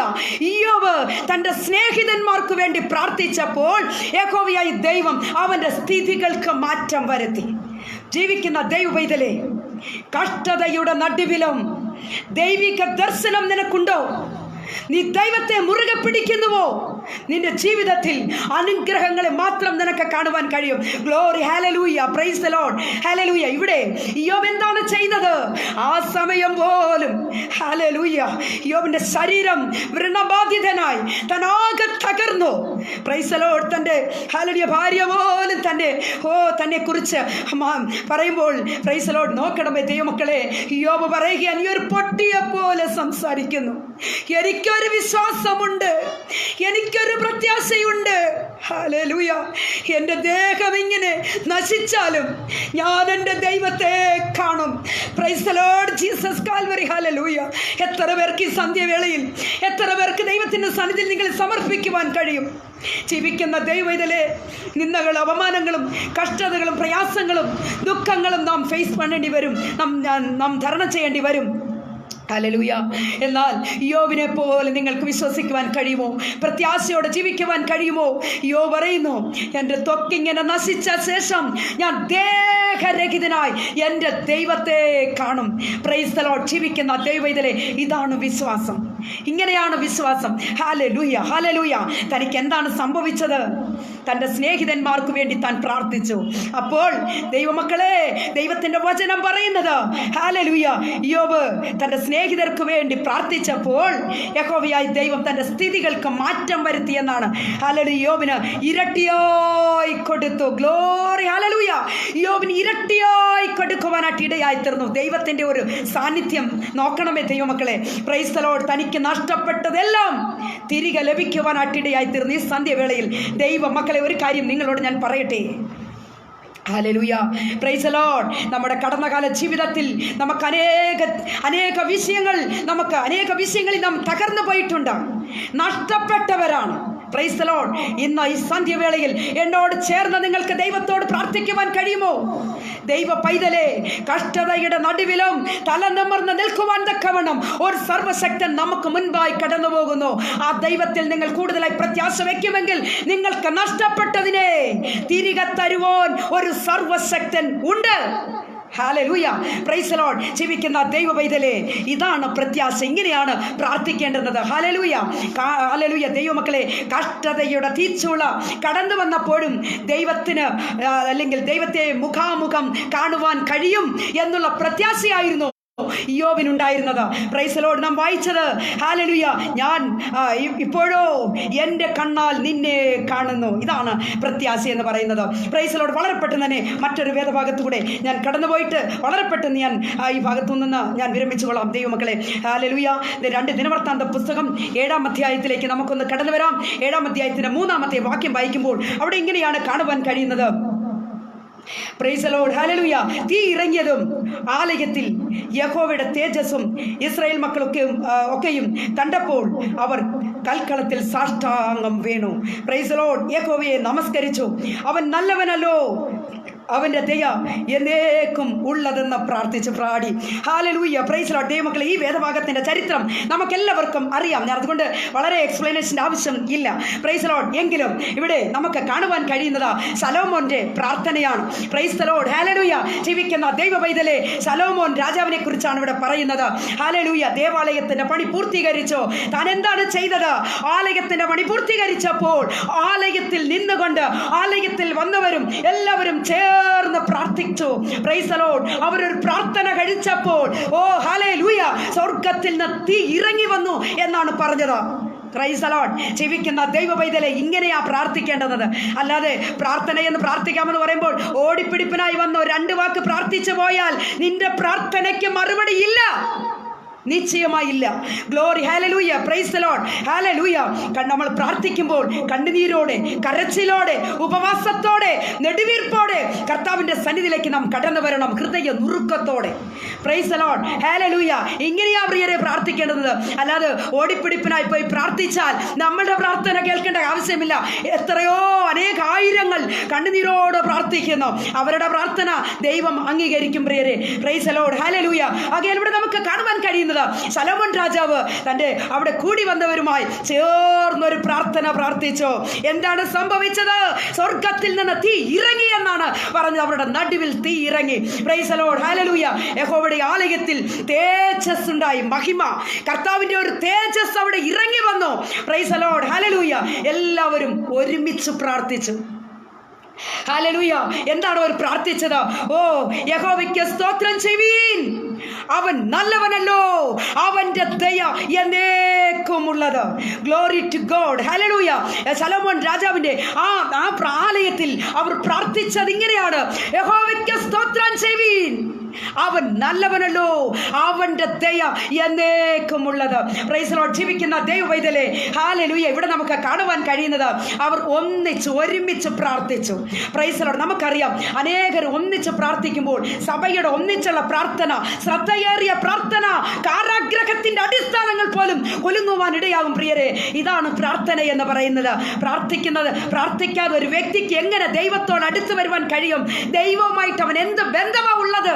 ഇയ്യോബ് തന്റെ സ്നേഹിതന്മാർക്ക് വേണ്ടി പ്രാർത്ഥിച്ചപ്പോൾ യഹോവയായ ദൈവം അവന്റെ സ്ഥിതികൾക്ക് മാറ്റം വരുത്തി. ജീവിക്കുന്ന ദൈവ പൈതലേ, കഷ്ടതയുടെ നടുവിലും ദൈവിക ദർശനം നിനക്കുണ്ടോ? നീ ദൈവത്തെ മുറുകെ പിടിക്കുന്നുവോ? നിന്റെ ജീവിതത്തിൽ അനുഗ്രഹങ്ങളെ മാത്രം നിനക്ക് കാണുവാൻ കഴിയും. ഗ്ലോറി, ഹല്ലേലൂയ, പ്രൈസ് ദി ലോർഡ്, ഹല്ലേലൂയ. ഇവിടെ ഇയ്യോബ് എന്താണ് ചെയ്തത്? ആ സമയം പോലും ഹല്ലേലൂയ, ഇയ്യോബിന്റെ ശരീരം വ്രണബാധിതനായി തനാകെ തകർന്നു. Price the Lord. തൻ്റെ ഹല്ലേലൂയ ഭാര്യ പോലും തന്നെ കുറിച്ച് പറയുമ്പോൾ പ്രൈസ് ദി ലോർഡ്. നോക്കണമേ ദൈവമക്കളെ, ഇയ്യോബ് പറയുക, നീ ഒരു പൊട്ടിയെ പോലെ സംസാരിക്കുന്നു. എനിക്കൊരു വിശ്വാസമുണ്ട്, എനിക്കൊരു പ്രത്യാശയുണ്ട്. ഹല്ലേലൂയ. എൻ്റെ ദേഹം ഇങ്ങനെ നശിച്ചാലും ഞാൻ എൻ്റെ ദൈവത്തെ കാണും. Price the Lord Jesus Calvary. Hallelujah. എത്ര പേർക്ക് ഈ സന്ധ്യവേളയിൽ, എത്ര പേർക്ക് ദൈവത്തിൻ്റെ സന്നിധിയിൽ നിങ്ങൾ സമർപ്പിക്കുവാൻ കഴിയും? ജീവിക്കുന്ന ദൈവത്തിലെ നിന്ദകളും അപമാനങ്ങളും കഷ്ടതകളും പ്രയാസങ്ങളും ദുഃഖങ്ങളും നാം ഫേസ് ചെയ്യേണ്ടി വരും, നാം തരണം ചെയ്യേണ്ടി വരും. ഹല്ലേലൂയ. എന്നാൽ ഇയ്യോബിനെ പോലെ നിങ്ങൾക്ക് വിശ്വസിക്കുവാൻ കഴിയുമോ? പ്രത്യാശയോടെ ജീവിക്കുവാൻ കഴിയുമോ? ഇയ്യോബ് പറയുന്നു, എൻ്റെ ത്വക്കിങ്ങനെ നശിച്ച ശേഷം ഞാൻ ദേഹരഹിതനായി എൻ്റെ ദൈവത്തെ കാണും. Price the Lord. ജീവിക്കുന്ന ദൈവത്തിലെ, ഇതാണ് വിശ്വാസം. ഇങ്ങനെയാണ് വിശ്വാസം. Hallelujah, hallelujah. തനിക്ക് എന്താണ് സംഭവിച്ചത്? തൻ്റെ സ്നേഹിതന്മാർക്ക് വേണ്ടി താൻ പ്രാർത്ഥിച്ചു. അപ്പോൾ ദൈവമക്കളെ, ദൈവത്തിൻ്റെ വചനം പറയുന്നത് ഹല്ലേലൂയ, ഇയ്യോബ് തൻ്റെ സ്നേഹിതർക്ക് വേണ്ടി പ്രാർത്ഥിച്ചപ്പോൾ യഹോവയായ ദൈവം തൻ്റെ സ്ഥിതികൾക്ക് മാറ്റം വരുത്തി എന്നാണ്. ഹല്ലേലൂയ. ഇയ്യോബിന് ഇരട്ടിയായി കൊടുത്തു. Glory, hallelujah. ഇയ്യോബിന് ഇരട്ടിയായി കൊടുക്കുവാനായിട്ട് ഇടയായി തീർന്നു. ദൈവത്തിൻ്റെ ഒരു സാന്നിധ്യം നോക്കണമേ ദൈവമക്കളെ. Price the Lord. തനിക്ക് നഷ്ടപ്പെട്ടതെല്ലാം തിരികെ ലഭിക്കുവാനായിട്ട് ഇടയായി തീർന്നു. ഈ സന്ധ്യവേളയിൽ ദൈവ മക്കളെ, ഒരു കാര്യം നിങ്ങളോട് ഞാൻ പറയട്ടെ. Hallelujah, praise the Lord. നമ്മുടെ കടന്നകാല ജീവിതത്തിൽ നമുക്ക് അനേക വിഷയങ്ങളിൽ നാം തകർന്നു പോയിട്ടുണ്ട്, നഷ്ടപ്പെട്ടവരാണ്. Price the Lord. ഇന്ന് ഈ സന്ധ്യവേളയിൽ എന്നോട് ചേർന്ന് നിങ്ങൾക്ക് ദൈവത്തോട് പ്രാർത്ഥിക്കുവാൻ കഴിയുമോ? ദൈവ പൈതലേ, കഷ്ടതയുടെ നടുവിലും തല നിമിർന്ന് നിൽക്കുവാൻ തക്കവണ്ണം ഒരു സർവശക്തൻ നമുക്ക് മുൻപായി കടന്നു പോകുന്നു. ആ ദൈവത്തിൽ നിങ്ങൾ കൂടുതലായി പ്രത്യാശ വയ്ക്കുമെങ്കിൽ നിങ്ങൾക്ക് നഷ്ടപ്പെട്ടതിനെ തിരികെ തരുവാൻ ഒരു സർവശക്തൻ ഉണ്ട്. Hallelujah, praise the Lord. ജീവിക്കുന്ന ദൈവ പൈതലേ, ഇതാണ് പ്രത്യാശ. ഇങ്ങനെയാണ് പ്രാർത്ഥിക്കേണ്ടത്. Hallelujah, hallelujah. ദൈവമക്കളെ, കഷ്ടതയുടെ തീച്ചൂള കടന്നു വന്നപ്പോഴും ദൈവത്തെ മുഖാമുഖം കാണുവാൻ കഴിയും എന്നുള്ള പ്രത്യാശയായിരുന്നു യോബിനുണ്ടായിരുന്നത്. Praise the lord. നാം വായിച്ചത് ഹല്ലേലൂയ, ഞാൻ ഇപ്പോഴോ എൻ്റെ കണ്ണാൽ നിന്നെ കാണുന്നു. ഇതാണ് പ്രത്യാശ എന്ന് പറയുന്നത്. Price the Lord. വളരെ പെട്ടെന്ന് തന്നെ മറ്റൊരു വേദഭാഗത്തൂടെ ഞാൻ കടന്നുപോയിട്ട് വളരെ പെട്ടെന്ന് ഞാൻ ഈ ഭാഗത്തു നിന്ന് ഞാൻ വിരമിച്ചു കൊള്ളാം ദൈവമക്കളെ. ഹല്ലേലൂയ. 2 ദിനവൃത്താന്ത പുസ്തകം 7-ാം അധ്യായത്തിലേക്ക് നമുക്കൊന്ന് കടന്നു വരാം. 7-ാം അധ്യായത്തിന്റെ 3-ാമത്തെ വാക്യം വായിക്കുമ്പോൾ അവിടെ ഇങ്ങനെയാണ് കാണുവാൻ കഴിയുന്നത്. Price the lord. ഹല്ലേലൂയ. തീ ഇറങ്ങിയതും ആലയത്തിൽ യഹോവയുടെ തേജസ്സും ഇസ്രായേൽ ഒക്കെയും കണ്ടപ്പോൾ അവർ കൽക്കളത്തിൽ സാഷ്ടാംഗം വീണു. Price the Lord. യഹോവയെ നമസ്കരിച്ചു. അവൻ നല്ലവനല്ലോ, അവൻ്റെ ദയ എന്നേക്കും ഉള്ളതെന്ന് പ്രാർത്ഥിച്ച് പാടി. ഹല്ലേലൂയ. Praise the Lord. ദൈവമക്കളെ, ഈ വേദഭാഗത്തിൻ്റെ ചരിത്രം നമുക്കെല്ലാവർക്കും അറിയാം. ഞാൻ അതുകൊണ്ട് വളരെ എക്സ്പ്ലനേഷൻ്റെ ആവശ്യം ഇല്ല. Price the Lord. എങ്കിലും ഇവിടെ നമുക്ക് കാണുവാൻ കഴിയുന്നത് ശലോമോന്റെ പ്രാർത്ഥനയാണ്. Price the lord. ഹല്ലേലൂയ. ജീവിക്കുന്ന ദൈവ പൈതലേ, ശലോമോൻ രാജാവിനെ കുറിച്ചാണ് ഇവിടെ പറയുന്നത്. ഹല്ലേലൂയ. ദേവാലയത്തിന്റെ പണി പൂർത്തീകരിച്ചു. താൻ എന്താണ് ചെയ്തത്? ആലയത്തിന്റെ പണി പൂർത്തീകരിച്ചപ്പോൾ ആലയത്തിൽ നിന്നുകൊണ്ട് ആലയത്തിൽ വന്നവരും എല്ലാവരും ചേർന്ന് പ്രാർത്ഥിച്ചു. Price the Lord. അവരൊരു പ്രാർത്ഥന കഴിച്ചപ്പോൾ ഹല്ലേലൂയ, സ്വർഗ്ഗത്തിൽ നിന്ന് തീ ഇറങ്ങി വന്നു എന്നാണ് പറഞ്ഞത്. Price the Lord. ജീവിക്കുന്ന ദൈവ പൈതലേ, ഇങ്ങനെയാ പ്രാർത്ഥിക്കേണ്ടത്. അല്ലാതെ പ്രാർത്ഥനയെന്ന് പ്രാർത്ഥിക്കാമെന്ന് പറയുമ്പോൾ ഓടിപ്പിടിപ്പിനായി വന്നോ 2 വാക്ക് പ്രാർത്ഥിച്ചു പോയാൽ നിന്റെ പ്രാർത്ഥനയ്ക്ക് മറുപടി ഇല്ല, നിശ്ചയമായില്ല. ഗ്ലോറി. ഹല്ലേലൂയ. Praise the lord. ഹല്ലേലൂയ. നമ്മൾ പ്രാർത്ഥിക്കുമ്പോൾ കണ്ണുനീരോടെ, കരച്ചിലോടെ, ഉപവാസത്തോടെ, നെടുവീർപ്പോടെ കർത്താവിന്റെ സന്നിധിയിലേക്ക് നാം കടന്നു വരണം, ഹൃദയ നുറുക്കത്തോടെ. Praise the lord. ഹല്ലേലൂയ. ഇങ്ങനെയാ പ്രിയരെ പ്രാർത്ഥിക്കേണ്ടത്. അല്ലാതെ ഓടിപ്പിടിപ്പിനായി പോയി പ്രാർത്ഥിച്ചാൽ നമ്മളുടെ പ്രാർത്ഥന കേൾക്കേണ്ട ആവശ്യമില്ല. എത്രയോ അനേകായിരങ്ങൾ കണ്ണുനീരോട് പ്രാർത്ഥിക്കുന്നു. അവരുടെ പ്രാർത്ഥന ദൈവം അംഗീകരിക്കും പ്രിയരെ. Price the lord. ഹല്ലേലൂയ. ആകയാൽ ഇവിടെ നമുക്ക് കാണുവാൻ കഴിയുന്നത് ശലോമോൻ രാജാവ് തന്റെ അവിടെ കൂടി വന്നവരുമായി ചേർന്നൊരു പ്രാർത്ഥന പ്രാർത്ഥിച്ചു. എന്താണ് സംഭവിച്ചത്? സ്വർഗ്ഗത്തിൽ നിന്ന് തീ ഇറങ്ങി എന്നാണ് പറഞ്ഞത്. അവരുടെ നടുവിൽ തീ ഇറങ്ങി. Price the lord. ഹല്ലേലൂയ. യഹോവയുടെ ആലയത്തിൽ തേജസ് ഉണ്ടായി, മഹിമ, കർത്താവിന്റെ ഒരു തേജസ് അവിടെ ഇറങ്ങി വന്നു. Price the lord. ഹല്ലേലൂയ. എല്ലാവരും ഒരുമിച്ച് പ്രാർത്ഥിച്ചു. ഹല്ലേലൂയ. എന്താണ് അവർ പ്രാർത്ഥിച്ചത്? യഹോവയ്ക്ക് സ്തോത്രം ചെയ്യുവീൻ, അവൻ നല്ലവനല്ലോ, അവന്റെ ദയ എന്നേക്കുമുള്ളത്. Glory to God. ഹല്ലേലൂയ. ശലോമോൻ രാജാവിന്റെ ആ ആലയത്തിൽ അവർ പ്രാർത്ഥിച്ചത് ഇങ്ങനെയാണ്: യഹോവയ്ക്ക് സ്തോത്രം ചെയ്യുവീൻ, അവൻ നല്ലവനല്ലോ, അവന്റെ ദയ എന്നേക്കുമുള്ളത്. Price the Lord. ജീവിക്കുന്ന ദൈവവൈതലേ, ഹല്ലേലൂയ. ഇവിടെ നമുക്ക് കാണുവാൻ കഴിയുന്നത് അവർ ഒരുമിച്ച് പ്രാർത്ഥിച്ചു. Price the Lord. നമുക്കറിയാം, അനേകർ ഒന്നിച്ച് പ്രാർത്ഥിക്കുമ്പോൾ സഭയുടെ ഒന്നിച്ചുള്ള പ്രാർത്ഥന, ശ്രദ്ധയേറിയ പ്രാർത്ഥന, കാരാഗ്രഹത്തിന്റെ അടിസ്ഥാനങ്ങൾ പോലും കുലുങ്ങുവാൻ ഇടയാകും പ്രിയരെ. ഇതാണ് പ്രാർത്ഥന എന്ന് പറയുന്നത്. പ്രാർത്ഥിക്കാതെ ഒരു വ്യക്തിക്ക് എങ്ങനെ ദൈവത്തോട് അടുത്ത് വരുവാൻ കഴിയും? ദൈവവുമായിട്ട് അവൻ എന്ത് ബന്ധമാണ് ഉള്ളത്?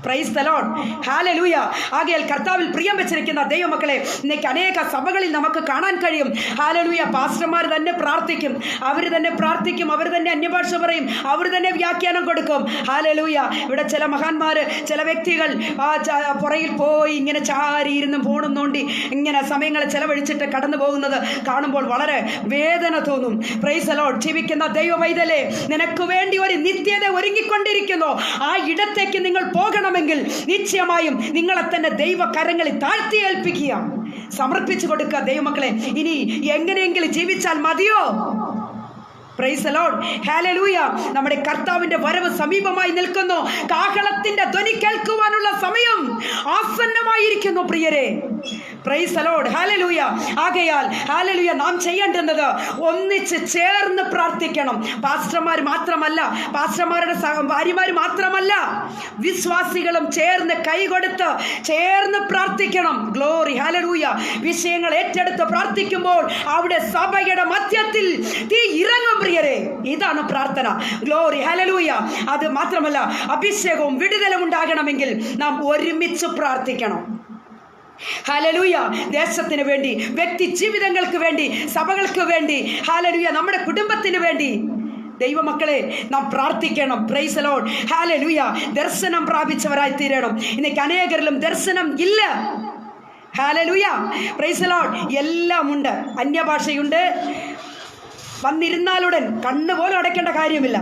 Price the lord. ഹല്ലേലൂയ. ആകയാൽ കർത്താവിൽ പ്രിയം വെച്ചിരിക്കുന്ന ദൈവമക്കളെ, ഇന്നേക്ക് അനേക സഭകളിൽ നമുക്ക് കാണാൻ കഴിയും. ഹല്ലേലൂയ. പാസ്റ്റർമാർ തന്നെ പ്രാർത്ഥിക്കും, അവർ തന്നെ പ്രാർത്ഥിക്കും, അവർ തന്നെ അന്യഭാഷ പറയും, അവർ തന്നെ വ്യാഖ്യാനം കൊടുക്കും. ഹല്ലേലൂയ. ഇവിടെ ചില മഹാന്മാര്, ചില വ്യക്തികൾ പുറയിൽ പോയി ഇങ്ങനെ ചാരിയിരുന്ന് ഫോണും നോണ്ടി ഇങ്ങനെ സമയങ്ങൾ ചെലവഴിച്ചിട്ട് കടന്നു പോകുന്നത് കാണുമ്പോൾ വളരെ വേദന തോന്നും. Price the Lord. ജീവിക്കുന്ന ദൈവവൈതലേ, നിനക്ക് വേണ്ടി ഒരു നിത്യത ഒരുങ്ങിക്കൊണ്ടിരിക്കുന്നു. ആ ഇടത്തേക്ക് നിങ്ങൾ പോകണം െങ്കിൽ നിശ്ചയമായും നിങ്ങളെ തന്നെ ദൈവകരങ്ങളിൽ താഴ്ത്തി ഏൽപ്പിക്കുക, സമർപ്പിച്ചു കൊടുക്കുക. ദൈവമക്കളെ, ഇനി എങ്ങനെയെങ്കിലും ജീവിച്ചാൽ മതിയോ? Price the lord. ഹല്ലേലൂയ. നമ്മുടെ കർത്താവിന്റെ വരവ് സമീപമായി നിൽക്കുന്നു. കാഹളത്തിന്റെ ധ്വനി കേൾക്കുവാനുള്ള സമയം ആസന്നമായിരിക്കുന്നു പ്രിയരെ. Price the lord. ഹല്ലേലൂയ. ആകയാൽ ഹല്ലേലൂയ, നാം ചെയ്യേണ്ടുന്നത് ഒന്നിച്ച് ചേർന്ന് പ്രാർത്ഥിക്കണം. പാസ്റ്റർമാർ മാത്രമല്ല, പാസ്റ്റർമാരുടെ ഭാര്യമാർ മാത്രമല്ല, വിശ്വാസികളും ചേർന്ന് കൈകൊടുത്ത് ചേർന്ന് പ്രാർത്ഥിക്കണം. ഗ്ലോറി. ഹല്ലേലൂയ. വിഷയങ്ങൾ ഏറ്റെടുത്ത് പ്രാർത്ഥിക്കുമ്പോൾ അവിടെ സഭയുടെ മധ്യത്തിൽ തീ ഇറങ്ങും പ്രിയരെ. ഇതാണ് പ്രാർത്ഥന. ഗ്ലോറി. ഹല്ലേലൂയ. അത് മാത്രമല്ല, അഭിഷേകവും വിടുതലും ഉണ്ടാകണമെങ്കിൽ നാം ഒരുമിച്ച് പ്രാർത്ഥിക്കണം. ഹല്ലേലൂയ. ദേശത്തിന് വേണ്ടി, വ്യക്തി ജീവിതങ്ങൾക്ക് വേണ്ടി, സഭകൾക്ക് വേണ്ടി, ഹല്ലേലൂയ, നമ്മുടെ കുടുംബത്തിന് വേണ്ടി ദൈവമക്കളെ നാം പ്രാർത്ഥിക്കണം. Price the lord. ഹല്ലേലൂയ. ദർശനം പ്രാപിച്ചവരായി തീരണം. ഇന്നേക്ക് അനേകരിലും ദർശനം ഇല്ല. ഹല്ലേലൂയ. Praise the Lord. എല്ലാം ഉണ്ട്. അന്യഭാഷയുണ്ട്. വന്നിരുന്നാലുടൻ കണ്ണുപോലും അടയ്ക്കേണ്ട കാര്യമില്ല.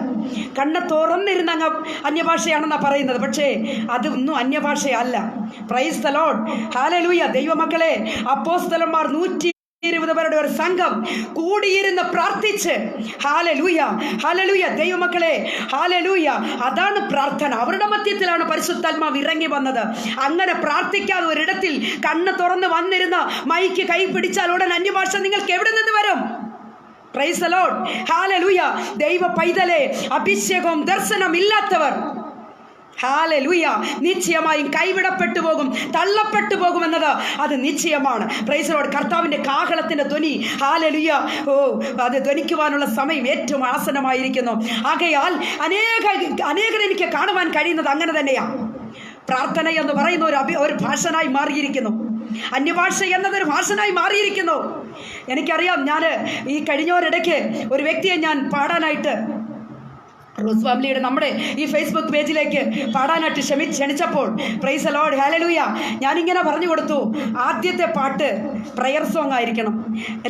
കണ്ണ് തുറന്നിരുന്ന അങ്ങ് അന്യഭാഷയാണെന്നാണ് പറയുന്നത്. പക്ഷേ അതൊന്നും അന്യഭാഷയല്ല. പ്രൈസ് ദി ലോർഡ്, ഹല്ലേലൂയ. ദൈവമക്കളെ, അപ്പോസ്തലന്മാർ 120 പേരുടെ ഒരു സംഘം കൂടിയിരുന്ന് പ്രാർത്ഥിച്ച്, ഹല്ലേലൂയ ഹല്ലേലൂയ. ദൈവമക്കളെ, ഹല്ലേലൂയ, അതാണ് പ്രാർത്ഥന. അവരുടെ മധ്യത്തിലാണ് പരിശുദ്ധാത്മാവ് ഇറങ്ങി വന്നത്. അങ്ങനെ പ്രാർത്ഥിക്കാതെ ഒരിടത്തിൽ കണ്ണ് തുറന്ന് വന്നിരുന്ന മൈക്ക് കൈ പിടിച്ചാൽ ഉടൻ അന്യഭാഷ നിങ്ങൾക്ക് എവിടെ നിന്ന് വരും? Price the lord, hallelujah. ദൈവ പൈതലെ, അഭിഷേകവും ദർശനം ഇല്ലാത്തവർ, ഹല്ലേലൂയ, നിശ്ചയമായും കൈവിടപ്പെട്ടു പോകും, തള്ളപ്പെട്ടു പോകുമെന്നത് അത് നിശ്ചയമാണ്. Praise the lord. കർത്താവിൻ്റെ കാഹളത്തിൻ്റെ ധ്വനി, ഹല്ലേലൂയ, അത് ധ്വനിക്കുവാനുള്ള സമയം ഏറ്റവും ആസന്നമായിരിക്കുന്നു. ആകയാൽ അനേകർ എനിക്ക് കാണുവാൻ കഴിയുന്നത് അങ്ങനെ തന്നെയാണ്. പ്രാർത്ഥന എന്ന് പറയുന്ന ഒരു ഭാഷനായി മാറിയിരിക്കുന്നു. അന്യഭാഷ എന്നതൊരു ഭാഷനായി മാറിയിരിക്കുന്നു. എനിക്കറിയാം, ഞാൻ ഈ കഴിഞ്ഞോരിടയ്ക്ക് ഒരു വ്യക്തിയെ ഞാൻ പാടാനായിട്ട് റോസ് ഫാമിലിയുടെ നമ്മുടെ ഈ ഫേസ്ബുക്ക് പേജിലേക്ക് പാടാനായിട്ട് ക്ഷണിച്ചപ്പോൾ, പ്രൈസ് ദി ലോർഡ്, ഹല്ലേലൂയ, ഞാനിങ്ങനെ പറഞ്ഞു കൊടുത്തു, ആദ്യത്തെ പാട്ട് പ്രയർ സോങ് ആയിരിക്കണം.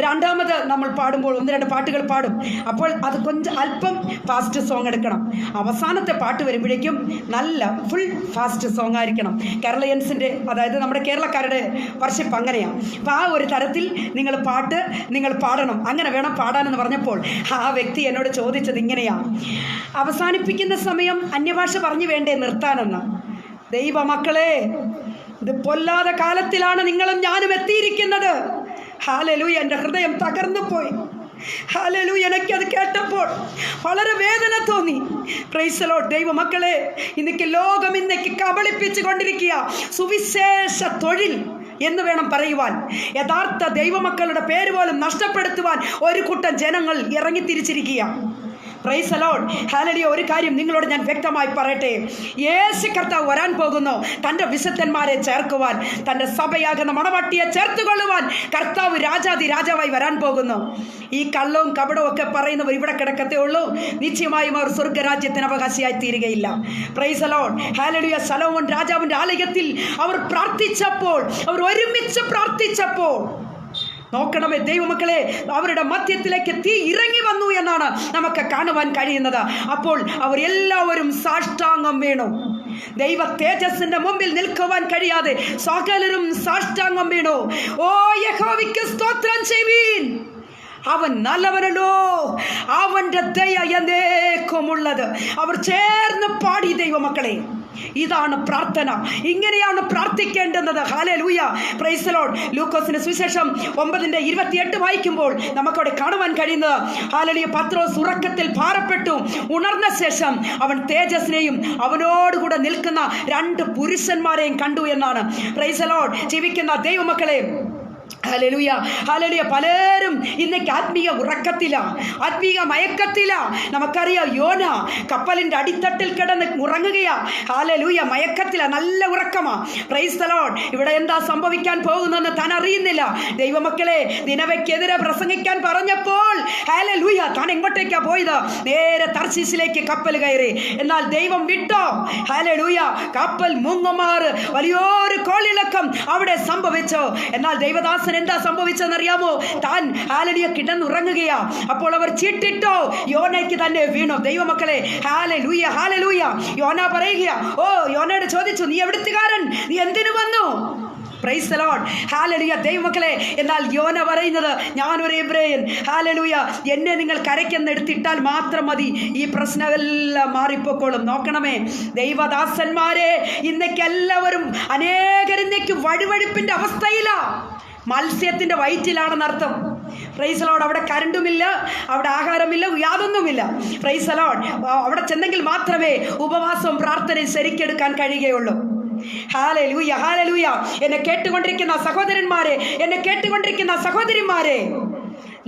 രണ്ടാമത് നമ്മൾ പാടുമ്പോൾ 1-2 പാട്ടുകൾ പാടും, അപ്പോൾ അത് അല്പം ഫാസ്റ്റ് സോങ് എടുക്കണം. അവസാനത്തെ പാട്ട് വരുമ്പോഴേക്കും നല്ല ഫുൾ ഫാസ്റ്റ് സോങ് ആയിരിക്കണം. കേരളീയൻസിൻ്റെ, അതായത് നമ്മുടെ കേരളക്കാരുടെ വർഷിപ്പ് അങ്ങനെയാണ്. അപ്പോൾ ആ ഒരു തരത്തിൽ നിങ്ങൾ പാടണം, അങ്ങനെ വേണം പാടാനെന്ന് പറഞ്ഞപ്പോൾ ആ വ്യക്തി എന്നോട് ചോദിച്ചത് ഇങ്ങനെയാണ്: അവസാനിപ്പിക്കുന്ന സമയം അന്യഭാഷ പറഞ്ഞു വേണ്ടേ നിർത്താനെന്ന്? ദൈവമക്കളെ, ഇത് പൊല്ലാத കാലത്തിലാണ് നിങ്ങളും ഞാനും എത്തിയിരിക്കുന്നത്. ഹല്ലേലൂയ. എൻ്റെ ഹൃദയം തകർന്നു പോയി. ഹല്ലേലൂയ. എനിക്കത് കേട്ടപ്പോൾ വളരെ വേദന തോന്നി. Price the Lord. ദൈവമക്കളെ, ഇന്നേക്ക് ലോകം കബളിപ്പിച്ചു കൊണ്ടിരിക്കുക സുവിശേഷ തൊഴിൽ എന്ന് വേണം പറയുവാൻ. യഥാർത്ഥ ദൈവമക്കളുടെ പേര് പോലും നഷ്ടപ്പെടുത്തുവാൻ ഒരു കൂട്ടം ജനങ്ങൾ ഇറങ്ങിത്തിരിച്ചിരിക്കുക. പ്രൈസ് ദി ലോർഡ്, ഹല്ലേലൂയ. ഒരു കാര്യം നിങ്ങളോട് ഞാൻ വ്യക്തമായി പറയട്ടെ, യേശു കർത്താവ് വരാൻ പോകുന്നു തൻ്റെ വിശുദ്ധന്മാരെ ചേർക്കുവാൻ, തൻ്റെ സഭയാകുന്ന മണവാട്ടിയെ ചേർത്തുകൊള്ളുവാൻ. കർത്താവ് രാജാവായി വരാൻ പോകുന്നു. ഈ കള്ളവും കപടവും ഒക്കെ പറയുന്നവർ ഇവിടെ കിടക്കത്തേ ഉള്ളൂ. നിശ്ചയമായും അവർ സ്വർഗരാജ്യത്തിന് അവകാശിയായി തീരുകയില്ല. പ്രൈസ് ദി ലോർഡ്, ഹല്ലേലൂയ. സലോമോൻ രാജാവിൻ്റെ ആലയത്തിൽ അവർ ഒരുമിച്ച് പ്രാർത്ഥിച്ചപ്പോൾ നോക്കണമേ ദൈവമക്കളെ, അവരുടെ മധ്യത്തിലേക്ക് തീ ഇറങ്ങി വന്നു എന്നാണ് നമുക്ക് കാണുവാൻ കഴിയുന്നത്. അപ്പോൾ അവർ എല്ലാവരും സാഷ്ടാംഗം വീണു. ദൈവ തേജസ്സിന്റെ മുമ്പിൽ നിൽക്കുവാൻ കഴിയാതെ സകലരും സാഷ്ടാംഗം വീണു. ഓ യഹോവയ്ക്ക് സ്തോത്രം ചെയ്യുവീൻ, അവൻ നല്ലവനല്ലോ, അവൻ്റെ ദയ എന്നേക്കുമുള്ളത്. അവർ ചേർന്ന് പാടി. ദൈവമക്കളെ, ഇതാണ് പ്രാർത്ഥന. ഇങ്ങനെയാണ് പ്രാർത്ഥിക്കേണ്ടുന്നത്. ഹല്ലേലൂയ, പ്രൈസ് ദി ലോർഡ്. ലൂക്കോസിന്റെ സുവിശേഷം 9:28 വായിക്കുമ്പോൾ നമുക്കവിടെ കാണുവാൻ കഴിയുന്നത്, ഹല്ലേലൂയ, പത്രോസ് ഉറക്കത്തിൽ ഭാരപ്പെട്ടു ഉണർന്ന ശേഷം അവൻ തേജസ്സിനെയും അവനോടുകൂടെ നിൽക്കുന്ന 2 പുരുഷന്മാരെയും കണ്ടു എന്നാണ്. Praise the Lord. ജീവിക്കുന്ന ദൈവമക്കളെ, ഹല്ലേലൂയ ഹല്ലേലൂയ. പലരും ഇന്നേക്ക് ആത്മീയ ഉറക്കത്തില, ആത്മീയ മയക്കത്തില. നമുക്കറിയാം, യോന കപ്പലിൻ്റെ അടിത്തട്ടിൽ കിടന്ന് ഉറങ്ങുകയാ. ഹല്ലേലൂയ, മയക്കത്തില, നല്ല ഉറക്കമാ. Price the Lord. ഇവിടെ എന്താ സംഭവിക്കാൻ പോകുന്നതെന്ന് താൻ അറിയുന്നില്ല. ദൈവമക്കളെ, നിനവയ്ക്കെതിരെ പ്രസംഗിക്കാൻ പറഞ്ഞപ്പോൾ ഹല്ലേലൂയ, താൻ എങ്ങോട്ടേക്കാ പോയത്? നേരെ തർശീശിലേക്ക് കപ്പൽ കയറി. എന്നാൽ ദൈവം വിട്ടോ. ഹല്ലേലൂയ, കപ്പൽ മുങ്ങുമാറ് വലിയൊരു കോളിളക്കം അവിടെ സംഭവിച്ചു. എന്നാൽ ദൈവദാസൻ എന്താ സംഭവിച്ചതെന്നറിയാമോ? താൻ ഹല്ലേലൂയ കിടന്നുറങ്ങുകയാ. അപ്പോൾ അവർ ചീട്ടിട്ടോ, യോനയ്ക്ക് തന്നെ വീണു. ദൈവമക്കളെ, ഹല്ലേലൂയ ഹല്ലേലൂയ. യോന പറയുക, ഓ യോനയോട് ചോദിച്ചു, നീ എവിടുത്തുകാരൻ? നീ എന്തിനു വന്നു? പ്രൈസ് ദി ലോർഡ്, ഹല്ലേലൂയ. ദൈവമക്കളെ, എന്നാൽ യോന പറയുന്നത്, ഞാനൊരു എബ്രായൻ, ഹല്ലേലൂയ, എന്നെ നിങ്ങൾ കരയ്ക്കെന്നെടുത്തിട്ടാൽ മാത്രം മതി, ഈ പ്രശ്നമെല്ലാം മാറിപ്പോക്കോളും. നോക്കണമേ ദൈവദാസന്മാരെ, ഇന്നേക്ക് എല്ലാവരും അനേകരിന്നേക്ക് വഴുവഴുപ്പിൻ്റെ അവസ്ഥയിലാ. മത്സ്യത്തിൻ്റെ വയറ്റിലാണെന്നർത്ഥം. Price the lord. അവിടെ കരണ്ടുമില്ല, അവിടെ ആഹാരമില്ല, യാതൊന്നുമില്ല. Praise the lord. അവിടെ ചെന്നെങ്കിൽ മാത്രമേ ഉപവാസവും പ്രാർത്ഥനയും ശരിക്കെടുക്കാൻ കഴിയുകയുള്ളൂ. ഹല്ലേലൂയ ഹല്ലേലൂയ. എന്നെ കേട്ടുകൊണ്ടിരിക്കുന്ന സഹോദരന്മാരെ, എന്നെ കേട്ടുകൊണ്ടിരിക്കുന്ന സഹോദരിമാരെ,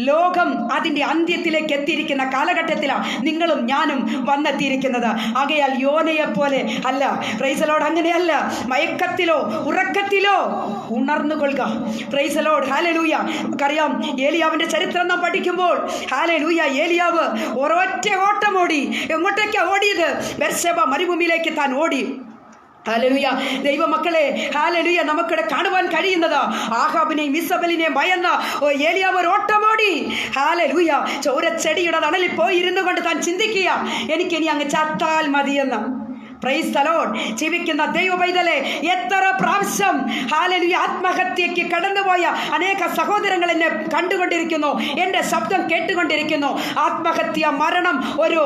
ലോകം അതിൻ്റെ അന്ത്യത്തിലേക്ക് എത്തിയിരിക്കുന്ന കാലഘട്ടത്തിലാണ് നിങ്ങളും ഞാനും വന്നെത്തിയിരിക്കുന്നത്. ആകയാൽ യോനയെപ്പോലെ അല്ല. Praise the lord. അങ്ങനെയല്ല. മയക്കത്തിലോ ഉറക്കത്തിലോ ഉണർന്നുകൊള്ളുക. Praise the lord. ഹല്ലേലൂയ. നമുക്കറിയാം, ഏലിയാവിൻ്റെ ചരിത്രം നാം പഠിക്കുമ്പോൾ, ഹല്ലേലൂയ, ഏലിയാവ് ഒരൊറ്റ ഓട്ടം ഓടി. എങ്ങോട്ടേക്കാണ് ഓടിയത്? ബെർശേബ മരുഭൂമിയിലേക്ക് താൻ ഓടി. ഹല്ലേലൂയ. ദൈവമക്കളെ, ഹല്ലേലൂയ, നമുക്കിടെ കാണുവാൻ കഴിയുന്നത് ആഹാബിനെയും ഇസബലിനെയും ഭയന്ന ഏലിയാവ് ഒരു ഓട്ടമോടി. ഹല്ലേലൂയ. ചോരച്ചെടിയുടെ തണലിൽ പോയി ഇരുന്നു കൊണ്ട് താൻ ചിന്തിക്കുക, എനിക്കിനി അങ്ങ് ചത്താൽ മതിയെന്ന്. Price the Lord. ജീവിക്കുന്ന ദൈവ പൈതലേ, എത്ര പ്രാവശ്യം ഹല്ലേലൂയ ആത്മഹത്യക്ക് കടന്നുപോയ അനേക സഹോദരങ്ങൾ എന്നെ കണ്ടുകൊണ്ടിരിക്കുന്നു, എൻ്റെ ശബ്ദം കേട്ടുകൊണ്ടിരിക്കുന്നു. ആത്മഹത്യ, മരണം ഒരു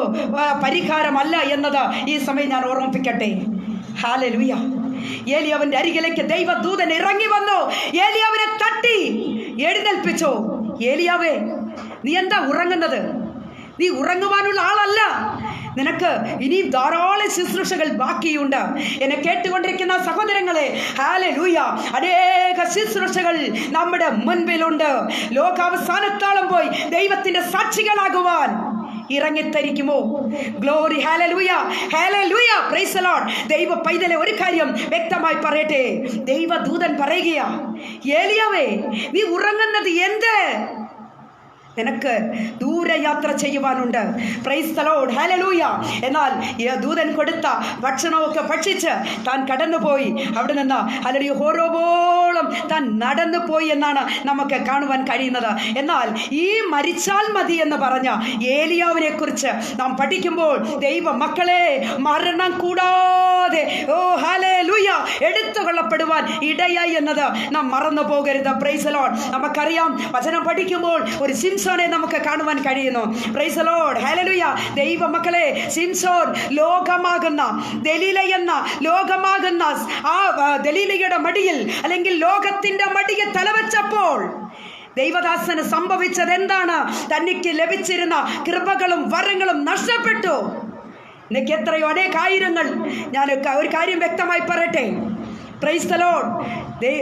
പരിഹാരമല്ല എന്നത് ഈ സമയം ഞാൻ ഓർമ്മിപ്പിക്കട്ടെ. ഹല്ലേലൂയ. ഏലിയാവിന്റെ അരികിലേക്ക് ദൈവദൂതൻ ഇറങ്ങി വന്നു, ഏലിയാവിനെ തട്ടി എഴുന്നേൽപ്പിച്ചു. ഏലിയാവേ, നീ എന്താ ഉറങ്ങുന്നത്? നീ ഉറങ്ങുവാനുള്ള ആളല്ല. നിനക്ക് ഇനിയും ധാരാളം ശുശ്രൂഷകൾ ബാക്കിയുണ്ട്. എന്നെ കേട്ടുകൊണ്ടിരിക്കുന്ന സഹോദരങ്ങളെ, ഹല്ലേലൂയ, അനേക ശുശ്രൂഷകൾ നമ്മുടെ മുൻപിലുണ്ട്. ലോകാവസാനത്തോളം പോയി ദൈവത്തിന്റെ സാക്ഷികളാകുവാൻ ഇറങ്ങിത്തരിക്കുമോ? ഗ്ലോറി. ഹല്ലേലൂയ, ഹല്ലേലൂയ, പ്രൈസ് ദി ലോർഡ്. ദൈവ പൈതലെ, ഒരു കാര്യം വ്യക്തമായി പറയട്ടെ. ദൈവദൂതൻ പറയുകയാ, ഏലിയാവേ, നീ ഉറങ്ങുന്നത് എന്ത്? നിനക്ക് ദൂരയാത്ര ചെയ്യുവാനുണ്ട്. Praise the lord. ഹല്ലേലൂയ. എന്നാൽ ദൂതൻ കൊടുത്ത ഭക്ഷണമൊക്കെ ഭക്ഷിച്ച് താൻ കടന്നുപോയി. അവിടെ നിന്ന് ഹല്ലേലൂയ ഹോരോബോളം താൻ നടന്നു പോയി എന്നാണ് നമുക്ക് കാണുവാൻ കഴിയുന്നത്. എന്നാൽ ഈ മരിച്ചാൽ മതി എന്ന് പറഞ്ഞ ഏലിയാവിനെ കുറിച്ച് നാം പഠിക്കുമ്പോൾ, ദൈവ മക്കളെ, മരണം കൂടാതെ ഹല്ലേലൂയ എടുത്തുകൊള്ളപ്പെടുവാൻ ഇടയായി എന്നത് നാം മറന്നു പോകരുത്. Price the Lord. നമുക്കറിയാം, വചനം പഠിക്കുമ്പോൾ ഒരു സിംസോനെ നമുക്ക് കാണുവാൻ കഴിയുന്നു. Price the lord. ഹല്ലേലൂയ. ദൈവ മക്കളെ, സിംസോൻ ലോകമാകുന്ന ദലീല എന്ന ലോകമാകുന്ന ആ ദലീലയുടെ മടിയിൽ, അല്ലെങ്കിൽ ലോകത്തിന്റെ മടിയിൽ തലവെച്ചപ്പോൾ ദൈവദാസന് സംഭവിച്ചത് എന്താണ്? തനിക്ക് ലഭിച്ചിരുന്ന കൃപകളും വരങ്ങളും നഷ്ടപ്പെട്ടു. എനിക്ക് എത്രയോ അനേകായിരങ്ങൾ, ഞാൻ ഒരു കാര്യം വ്യക്തമായി പറയട്ടെ. Price the Lord.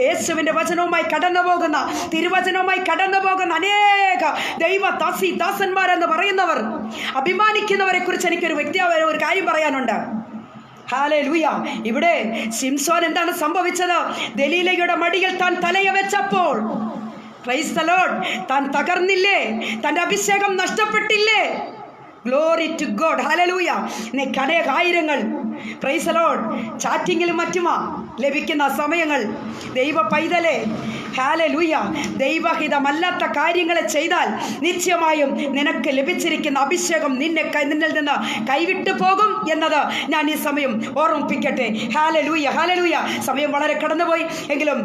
യേശുവിന്റെ വചനവുമായി കടന്നു പോകുന്ന, തിരുവചനവുമായി കടന്നു പോകുന്ന അനേക ദാസന്മാരെന്ന് പറയുന്നവർ, അഭിമാനിക്കുന്നവരെ കുറിച്ച് എനിക്കൊരു ഒരു കാര്യം പറയാനുണ്ട്. ഹല്ലേലൂയ. ഇവിടെ ശിംശോൻ എന്താണ് സംഭവിച്ചത്? ദലീലയുടെ മടിയിൽ താൻ തലയെ വെച്ചപ്പോൾ, പ്രൈസ് ദി ലോർഡ്, താൻ തകർന്നില്ലേ? തന്റെ അഭിഷേകം നഷ്ടപ്പെട്ടില്ലേ? Glory to God. ഹല്ലേലൂയ. അനേകായിരങ്ങൾ, പ്രൈസ് ദി ലോർഡ്, ചാറ്റിങ്ങിലും മറ്റുമാ ലഭിക്കുന്ന സമയങ്ങൾ. ദൈവ പൈതലേ, ഹല്ലേലൂയ, ദൈവഹിതമല്ലാത്ത കാര്യങ്ങളെ ചെയ്താൽ നിശ്ചയമായും നിനക്ക് ലഭിച്ചിരിക്കുന്ന അഭിഷേകം നിന്നിൽ നിന്ന് കൈവിട്ടു പോകും എന്നത് ഞാൻ ഈ സമയം ഓർമ്മിപ്പിക്കട്ടെ. Hallelujah, hallelujah. സമയം വളരെ കടന്നുപോയി എങ്കിലും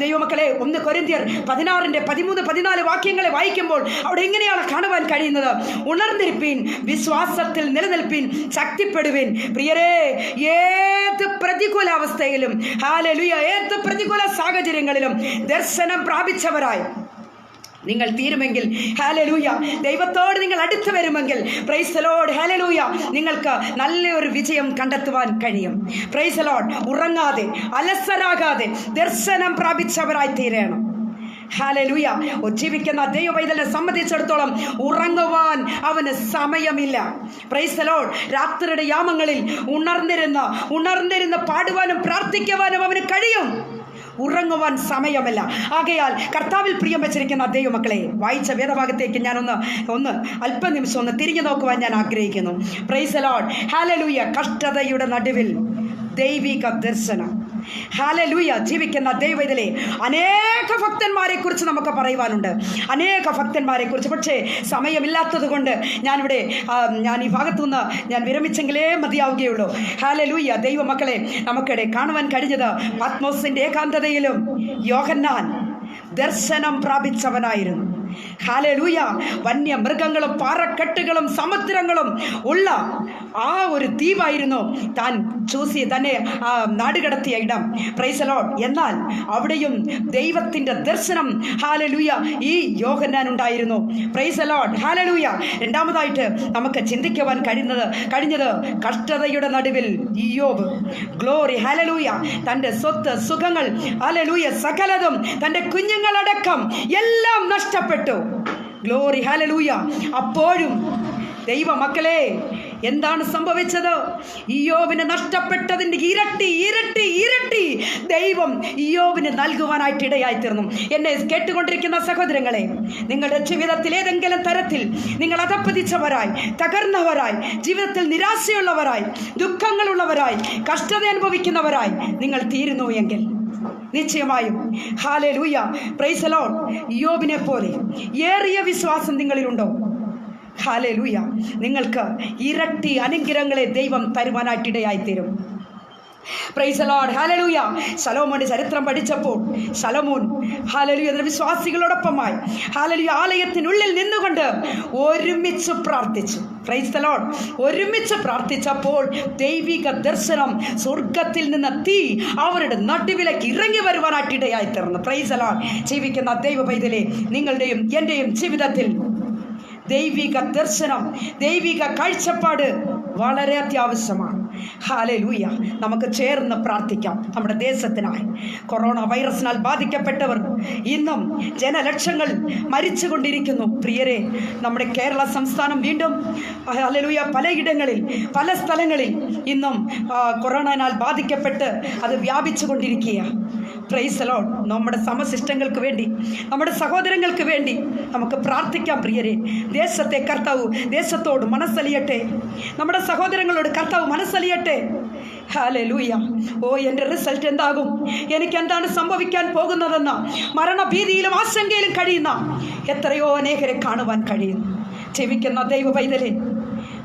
ദൈവമക്കളെ, 1 കൊരിന്ത്യർ 16-13-14 വാക്യങ്ങളെ വായിക്കുമ്പോൾ അവിടെ എങ്ങനെയാണ് കാണുവാൻ കഴിയുന്നത്? ഉണർന്നിരിപ്പീൻ, വിശ്വാസത്തിൽ നിലനിൽപ്പീൻ, ശക്തിപ്പെടുവിൻ. പ്രിയരേ, ഏത് പ്രതികൂലാവസ്ഥയിലും, ഹല്ലേലൂയ, ഏത് പ്രതികൂല സാഹചര്യങ്ങളിലും ദർശനം പ്രാപിച്ചവരായി നിങ്ങൾ തീരുമെങ്കിൽ, ഹല്ലേലൂയ, ദൈവത്തോട് നിങ്ങൾ അടുത്ത് വരുമെങ്കിൽ, പ്രൈസ് ദി ലോർഡ്, ഹല്ലേലൂയ, നിങ്ങൾക്ക് നല്ലൊരു വിജയം കണ്ടെത്തുവാൻ കഴിയും. Praise the Lord. ഉറങ്ങാതെ, അലസരാകാതെ ദർശനം പ്രാപിച്ചവരായി തീരണം. ഹല്ലേലൂയ. ജീവിക്കുന്ന ദൈവപൈതലിനെ സംബന്ധിച്ചിടത്തോളം ഉറങ്ങുവാൻ അവന് സമയമില്ല. Price the Lord. രാത്രിയുടെ യാമങ്ങളിൽ ഉണർന്നിരുന്ന് പാടുവാനും പ്രാർത്ഥിക്കുവാനും അവന് കഴിയും. ഉറങ്ങുവാൻ സമയമല്ല. ആകയാൽ കർത്താവിൽ പ്രിയം വെച്ചിരിക്കുന്ന ദൈവമക്കളെ, വായിച്ച വേദഭാഗത്തേക്ക് ഞാൻ ഒന്ന് അല്പനിമിഷം തിരിഞ്ഞു നോക്കുവാൻ ഞാൻ ആഗ്രഹിക്കുന്നു. Price the lord. ഹല്ലേലൂയ. കഷ്ടതയുടെ നടുവിൽ ദൈവിക ദർശനം. ഹല്ലേലൂയ. ജീവിക്കുന്ന ദൈവത്തിലെ അനേക ഭക്തന്മാരെ കുറിച്ച് നമുക്ക് പറയുവാനുണ്ട്, അനേക ഭക്തന്മാരെ കുറിച്ച്. പക്ഷേ സമയമില്ലാത്തത് കൊണ്ട് ഞാൻ ഈ ഭാഗത്തുനിന്ന് ഞാൻ വിരമിച്ചെങ്കിലേ മതിയാവുകയുള്ളൂ. ഹല്ലേലൂയ. ദൈവമക്കളെ, നമുക്കിടെ കാണുവാൻ കഴിഞ്ഞത് പത്മോസിന്റെ ഏകാന്തതയിലും യോഹന്നാൻ ദർശനം പ്രാപിച്ചവനായിരുന്നു. ഹല്ലേലൂയ. വന്യമൃഗങ്ങളും പാറക്കെട്ടുകളും സമുദ്രങ്ങളും ഉള്ള ആ ഒരു ദ്വീപായിരുന്നു താൻ തന്നെ നാടുകടത്തിയ ഇടം. Price the lord. എന്നാൽ അവിടെയും ദൈവത്തിന്റെ ദർശനം, ഹല്ലേലൂയ, ഈ യോഹന്നാൻ ഉണ്ടായിരുന്നു. Price the lord. ഹല്ലേലൂയ. രണ്ടാമതായിട്ട് നമുക്ക് ചിന്തിക്കുവാൻ കഴിഞ്ഞത് കഷ്ടതയുടെ നടുവിൽ ഇയ്യോബ്. ഗ്ലോറി. ഹല്ലേലൂയ. തൻ്റെ സ്വത്ത്, സുഖങ്ങൾ, ഹല്ലേലൂയ, സകലതും, തൻ്റെ കുഞ്ഞുങ്ങളടക്കം എല്ലാം നഷ്ടപ്പെട്ടു. ഗ്ലോറി. ഹല്ലേലൂയ. അപ്പോഴും ദൈവ മക്കളെ, എന്താണ് സംഭവിച്ചത്? ഇയ്യോബിന് നഷ്ടപ്പെട്ടതിൻ്റെ ഇരട്ടി ഇരട്ടി ഇരട്ടി ദൈവം ഇയ്യോബിന് നൽകുവാനായിട്ട് ഇടയായി തീർന്നു. എന്നെ കേട്ടുകൊണ്ടിരിക്കുന്ന സഹോദരങ്ങളെ, നിങ്ങളുടെ ജീവിതത്തിൽ ഏതെങ്കിലും തരത്തിൽ നിങ്ങൾ അധപ്പതിച്ചവരായി, തകർന്നവരായി, ജീവിതത്തിൽ നിരാശയുള്ളവരായി, ദുഃഖങ്ങളുള്ളവരായി, കഷ്ടത അനുഭവിക്കുന്നവരായി നിങ്ങൾ തീരുന്നു എങ്കിൽ നിശ്ചയമായും ഹല്ലേലൂയ, പ്രൈസ് ദി ലോർഡ്, ഇയ്യോബിനെ പോലെ ഏറിയ വിശ്വാസം നിങ്ങളിലുണ്ടോ? ഹല്ലേലൂയ, നിങ്ങൾക്ക് ഇരട്ടി അനുഗ്രഹങ്ങളെ ദൈവം തരുവാനായിട്ടിടയായിത്തീരും. പ്രൈസ് ദി ലോർഡ്, ഹല്ലേലൂയ. ശലോമോന്റെ ചരിത്രം പഠിച്ചപ്പോൾ ശലോമോൻ ഹല്ലേലൂയ വിശ്വാസികളോടൊപ്പമായി ഹല്ലേലൂയ ആലയത്തിനുള്ളിൽ നിന്നുകൊണ്ട് ഒരുമിച്ച് പ്രാർത്ഥിച്ചു. Price the Lord. ഒരുമിച്ച് പ്രാർത്ഥിച്ചപ്പോൾ ദൈവിക ദർശനം, സ്വർഗത്തിൽ നിന്ന് തീ അവരുടെ നടുവിലേക്ക് ഇറങ്ങി വരുവാനായിട്ട് ഇടയായി തീർന്നു. Price the Lord. ജീവിക്കുന്ന ദൈവ പൈതലേ, നിങ്ങളുടെയും എൻ്റെയും ജീവിതത്തിൽ ദൈവിക ദർശനം, ദൈവിക കാഴ്ചപ്പാട് വളരെ അത്യാവശ്യമാണ്. ഹല്ലേലൂയ. നമുക്ക് ചേർന്ന് പ്രാർത്ഥിക്കാം നമ്മുടെ ദേശത്തിനായി. കൊറോണ വൈറസിനാൽ ബാധിക്കപ്പെട്ടവർ ഇന്നും ജനലക്ഷങ്ങൾ മരിച്ചുകൊണ്ടിരിക്കുന്നു. പ്രിയരെ, നമ്മുടെ കേരള സംസ്ഥാനം വീണ്ടും ഹല്ലേലൂയ പലയിടങ്ങളിൽ, പല സ്ഥലങ്ങളിൽ ഇന്നും കൊറോണനാൽ ബാധിക്കപ്പെട്ട് അത് വ്യാപിച്ചു കൊണ്ടിരിക്കുകയാണ്. Price the Lord. നമ്മുടെ സമശിഷ്ടങ്ങൾക്ക് വേണ്ടി, നമ്മുടെ സഹോദരങ്ങൾക്ക് വേണ്ടി നമുക്ക് പ്രാർത്ഥിക്കാം. പ്രിയരെ, ദേശത്തെ കർത്താവ് ദേശത്തോട് മനസ്സലിയട്ടെ, നമ്മുടെ സഹോദരങ്ങളോട് കർത്താവ് മനസ്സലിയട്ടെ. ഹല്ലേലൂയ. ഓ, എൻ്റെ റിസൾട്ട് എന്താകും, എനിക്ക് എന്താണ് സംഭവിക്കാൻ പോകുന്നതെന്ന മരണഭീതിയിലും ആശങ്കയിലും കഴിയുന്ന എത്രയോ അനേകരെ കാണുവാൻ കഴിയുന്നു. ജീവിക്കുന്ന ദൈവ പൈതലേ,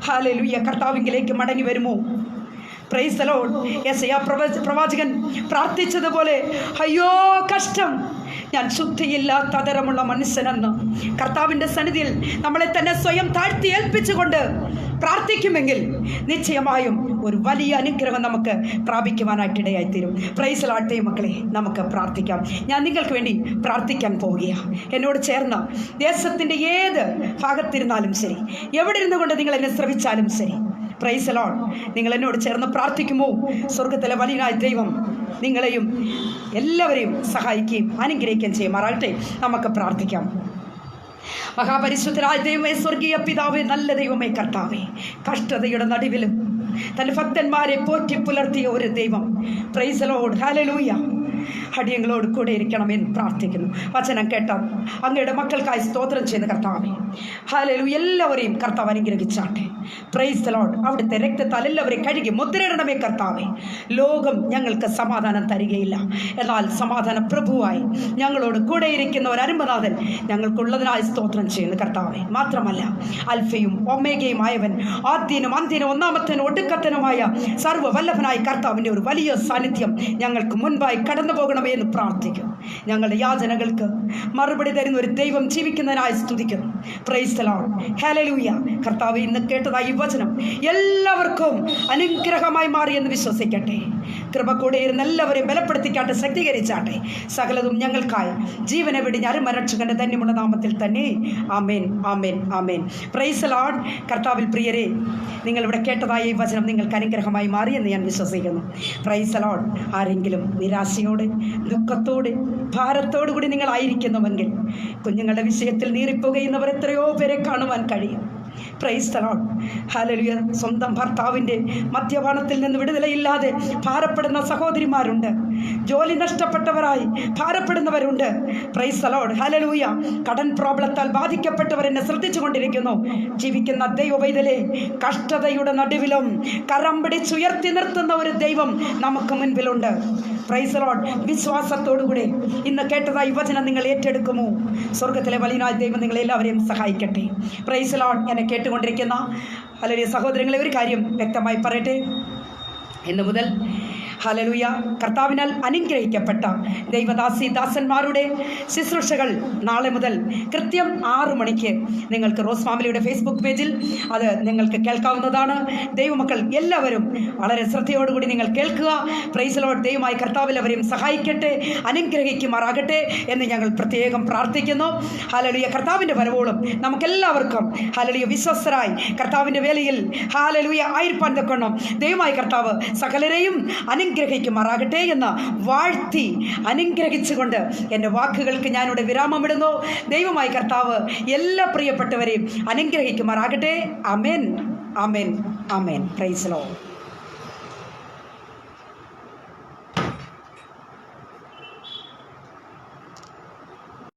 ഹല്ലേലൂയ, കർത്താവിങ്കിലേക്ക് മടങ്ങി വരുമോ? Price the Lord. യെശയ്യാ പ്രവാചകൻ പ്രാർത്ഥിച്ചതുപോലെ, അയ്യോ കഷ്ടം, ഞാൻ ശുദ്ധിയില്ലാത്ത അതരമുള്ള മനുഷ്യനെന്ന് കർത്താവിൻ്റെ സന്നിധിയിൽ നമ്മളെ തന്നെ സ്വയം താഴ്ത്തി ഏൽപ്പിച്ചുകൊണ്ട് പ്രാർത്ഥിക്കുമെങ്കിൽ നിശ്ചയമായും ഒരു വലിയ അനുഗ്രഹം നമുക്ക് പ്രാപിക്കുവാനായിട്ടിടയായിത്തീരും. Price the Lord. മക്കളെ, നമുക്ക് പ്രാർത്ഥിക്കാം. ഞാൻ നിങ്ങൾക്ക് വേണ്ടി പ്രാർത്ഥിക്കാൻ പോവുകയാണ്. എന്നോട് ചേർന്ന് ദേശത്തിൻ്റെ ഏത് ഭാഗത്തിരുന്നാലും ശരി, എവിടെ ഇരുന്നു കൊണ്ട് നിങ്ങൾ എന്നെ ശ്രവിച്ചാലും ശരി, പ്രൈസ് ദി ലോർഡ്, നിങ്ങൾ എന്നോട് ചേർന്ന് പ്രാർത്ഥിക്കുമോ? സ്വർഗത്തിലെ വലിയ ദൈവം നിങ്ങളെയും എല്ലാവരെയും സഹായിക്കുകയും അനുഗ്രഹിക്കുകയും ചെയ്യുമാറാകട്ടെ. നമുക്ക് പ്രാർത്ഥിക്കാം. മഹാപരിശുദ്ധരായ ദൈവമേ, സ്വർഗീയ പിതാവേ, നല്ല ദൈവമേ, കർത്താവേ, കഷ്ടതയുടെ നടുവിലും തൻ്റെ ഭക്തന്മാരെ പോറ്റി പുലർത്തിയ ഒരു ദൈവം, പ്രൈസ് ദി ലോർഡ്, ഹല്ലേലൂയ, അടിയങ്ങളോട് കൂടെ ഇരിക്കണമെന്ന് പ്രാർത്ഥിക്കുന്നു. വചനം കേട്ട അങ്ങയുടെ മക്കൾക്കായി സ്തോത്രം ചെയ്യുന്ന കർത്താവേ, ഹല്ലേലൂയ, എല്ലാവരെയും കർത്താവ് അനുഗ്രഹിച്ചാട്ടെ. Price the Lord. അവിടുത്തെ രക്തത്താൽ എല്ലാവരെയും കഴുകി മുദ്രയിടണമേ കർത്താവേ. ലോകം ഞങ്ങൾക്ക് സമാധാനം തരികയില്ല, എന്നാൽ സമാധാന പ്രഭുവായി ഞങ്ങളോട് കൂടെ ഇരിക്കുന്ന ഒരു അരുമനാഥൻ ഞങ്ങൾക്കുള്ളതിനായി സ്തോത്രം ചെയ്യുന്നു കർത്താവേ. മാത്രമല്ല, അൽഫയും ഒമേഗയും ആയവൻ, ആദ്യനും അന്ത്യനും ഒന്നാമത്തനും ഒടുക്കത്തനുമായ സർവ്വവല്ലഭനായ കർത്താവിൻ്റെ ഒരു വലിയ സാന്നിധ്യം ഞങ്ങൾക്ക് മുൻപായി കടന്നു പോകണമേ എന്ന് പ്രാർത്ഥിക്കും. ഞങ്ങളുടെ യാചനകൾക്ക് മറുപടി തരുന്ന ഒരു ദൈവം ജീവിക്കുന്നതിനായി സ്തുതിക്കുന്നു. Price the lord, hallelujah. കർത്താവ് ഇന്ന് കേട്ടതായി ഈ വചനം എല്ലാവർക്കും അനുഗ്രഹമായി മാറിയെന്ന് വിശ്വസിക്കട്ടെ. കൃപ കൂടെ ഇരുന്ന് എല്ലാവരെയും ബലപ്പെടുത്തിക്കാട്ടെ, ശക്തീകരിച്ചാട്ടെ. സകലതും ഞങ്ങൾക്കായി ജീവനെ വെടിഞ്ഞ അരുമരക്ഷകന്റെ ധന്യമുള്ള നാമത്തിൽ തന്നെ. ആമേൻ, ആമേൻ, ആമേൻ. Praise the lord. കർത്താവിൽ പ്രിയരെ, നിങ്ങളിവിടെ കേട്ടതായ ഈ വചനം നിങ്ങൾക്ക് അനുഗ്രഹമായി മാറിയെന്ന് ഞാൻ വിശ്വസിക്കുന്നു. Price the Lord. ആരെങ്കിലും നിരാശയോടെ, ദുഃഖത്തോടെ, ഭാരത്തോടു കൂടി നിങ്ങളായിരിക്കുന്നുവെങ്കിൽ, കുഞ്ഞുങ്ങളുടെ വിഷയത്തിൽ നീറിപ്പോകുന്നവർ എത്രയോ പേരെ കാണുവാൻ കഴിയും. പ്രൈസ് ദി ലോർഡ്, ഹല്ലേലൂയ. സ്വന്തം ഭർത്താവിൻ്റെ മദ്യപാനത്തിൽ നിന്ന് വിടുതലയില്ലാതെ ഭാരപ്പെടുന്ന സഹോദരിമാരുണ്ട്. ജോലി നഷ്ടപ്പെട്ടവരായി ഭാരപ്പെടുന്നവരുണ്ട്. പ്രൈസ് ദി ലോർഡ്, ഹല്ലേലൂയ. കടൻ പ്രോബ്ലത്താൽ ബാധിക്കപ്പെട്ടവർ എന്നെ ശ്രദ്ധിച്ചു കൊണ്ടിരിക്കുന്നു. ജീവിക്കുന്ന ദൈവവൈതലേ, കഷ്ടതയുടെ നടുവിലും കരം പിടിച്ചുയർത്തി നിർത്തുന്ന ഒരു ദൈവം നമുക്ക് മുൻപിലുണ്ട്. Praise the lord. വിശ്വാസത്തോടുകൂടെ ഇന്ന് കേട്ടതായി വചനം നിങ്ങൾ ഏറ്റെടുക്കുമോ? സ്വർഗത്തിലെ വലിയ ദൈവം നിങ്ങളെല്ലാവരെയും സഹായിക്കട്ടെ. Price the Lord. എന്നെ കേട്ടുകൊണ്ടിരിക്കുന്ന ഹല്ലേലൂയ സഹോദരങ്ങളെ, ഒരു കാര്യം വ്യക്തമായി പറയട്ടെ. ഇന്നു മുതൽ ഹല്ലേലൂയ കർത്താവിനാൽ അനുഗ്രഹിക്കപ്പെട്ട ദൈവദാസി ദാസന്മാരുടെ ശുശ്രൂഷകൾ നാളെ മുതൽ കൃത്യം 6 മണിക്ക് നിങ്ങൾക്ക് റോസ് ഫാമിലിയുടെ ഫേസ്ബുക്ക് പേജിൽ അത് നിങ്ങൾക്ക് കേൾക്കാവുന്നതാണ്. ദൈവമക്കൾ എല്ലാവരും വളരെ ശ്രദ്ധയോടുകൂടി നിങ്ങൾ കേൾക്കുക. Price the Lord. ദൈവമായി കർത്താവിലവരെയും സഹായിക്കട്ടെ, അനുഗ്രഹിക്കുമാറാകട്ടെ എന്ന് ഞങ്ങൾ പ്രത്യേകം പ്രാർത്ഥിക്കുന്നു. ഹല്ലേലൂയ. കർത്താവിൻ്റെ വരവോളം നമുക്കെല്ലാവർക്കും ഹല്ലേലൂയ വിശ്വസ്തരായി കർത്താവിൻ്റെ വേലയിൽ ഹല്ലേലൂയ ആയിരിക്കാൻ തക്കവണ്ണം ദൈവമായി കർത്താവ് സകലരെയും അനുഗ്രഹിക്കുമാറാകട്ടെ എന്ന് വാഴ്ത്തി അനുഗ്രഹിച്ചുകൊണ്ട് എൻ്റെ വാക്കുകൾക്ക് ഞാനിവിടെ വിരാമമിടുന്നു. ദൈവമായി കർത്താവ് എല്ലാ പ്രിയപ്പെട്ടവരെയും അനുഗ്രഹിക്കുമാറാകട്ടെ. ആമേൻ, ആമേൻ. ആമേൻ. Praise Lord.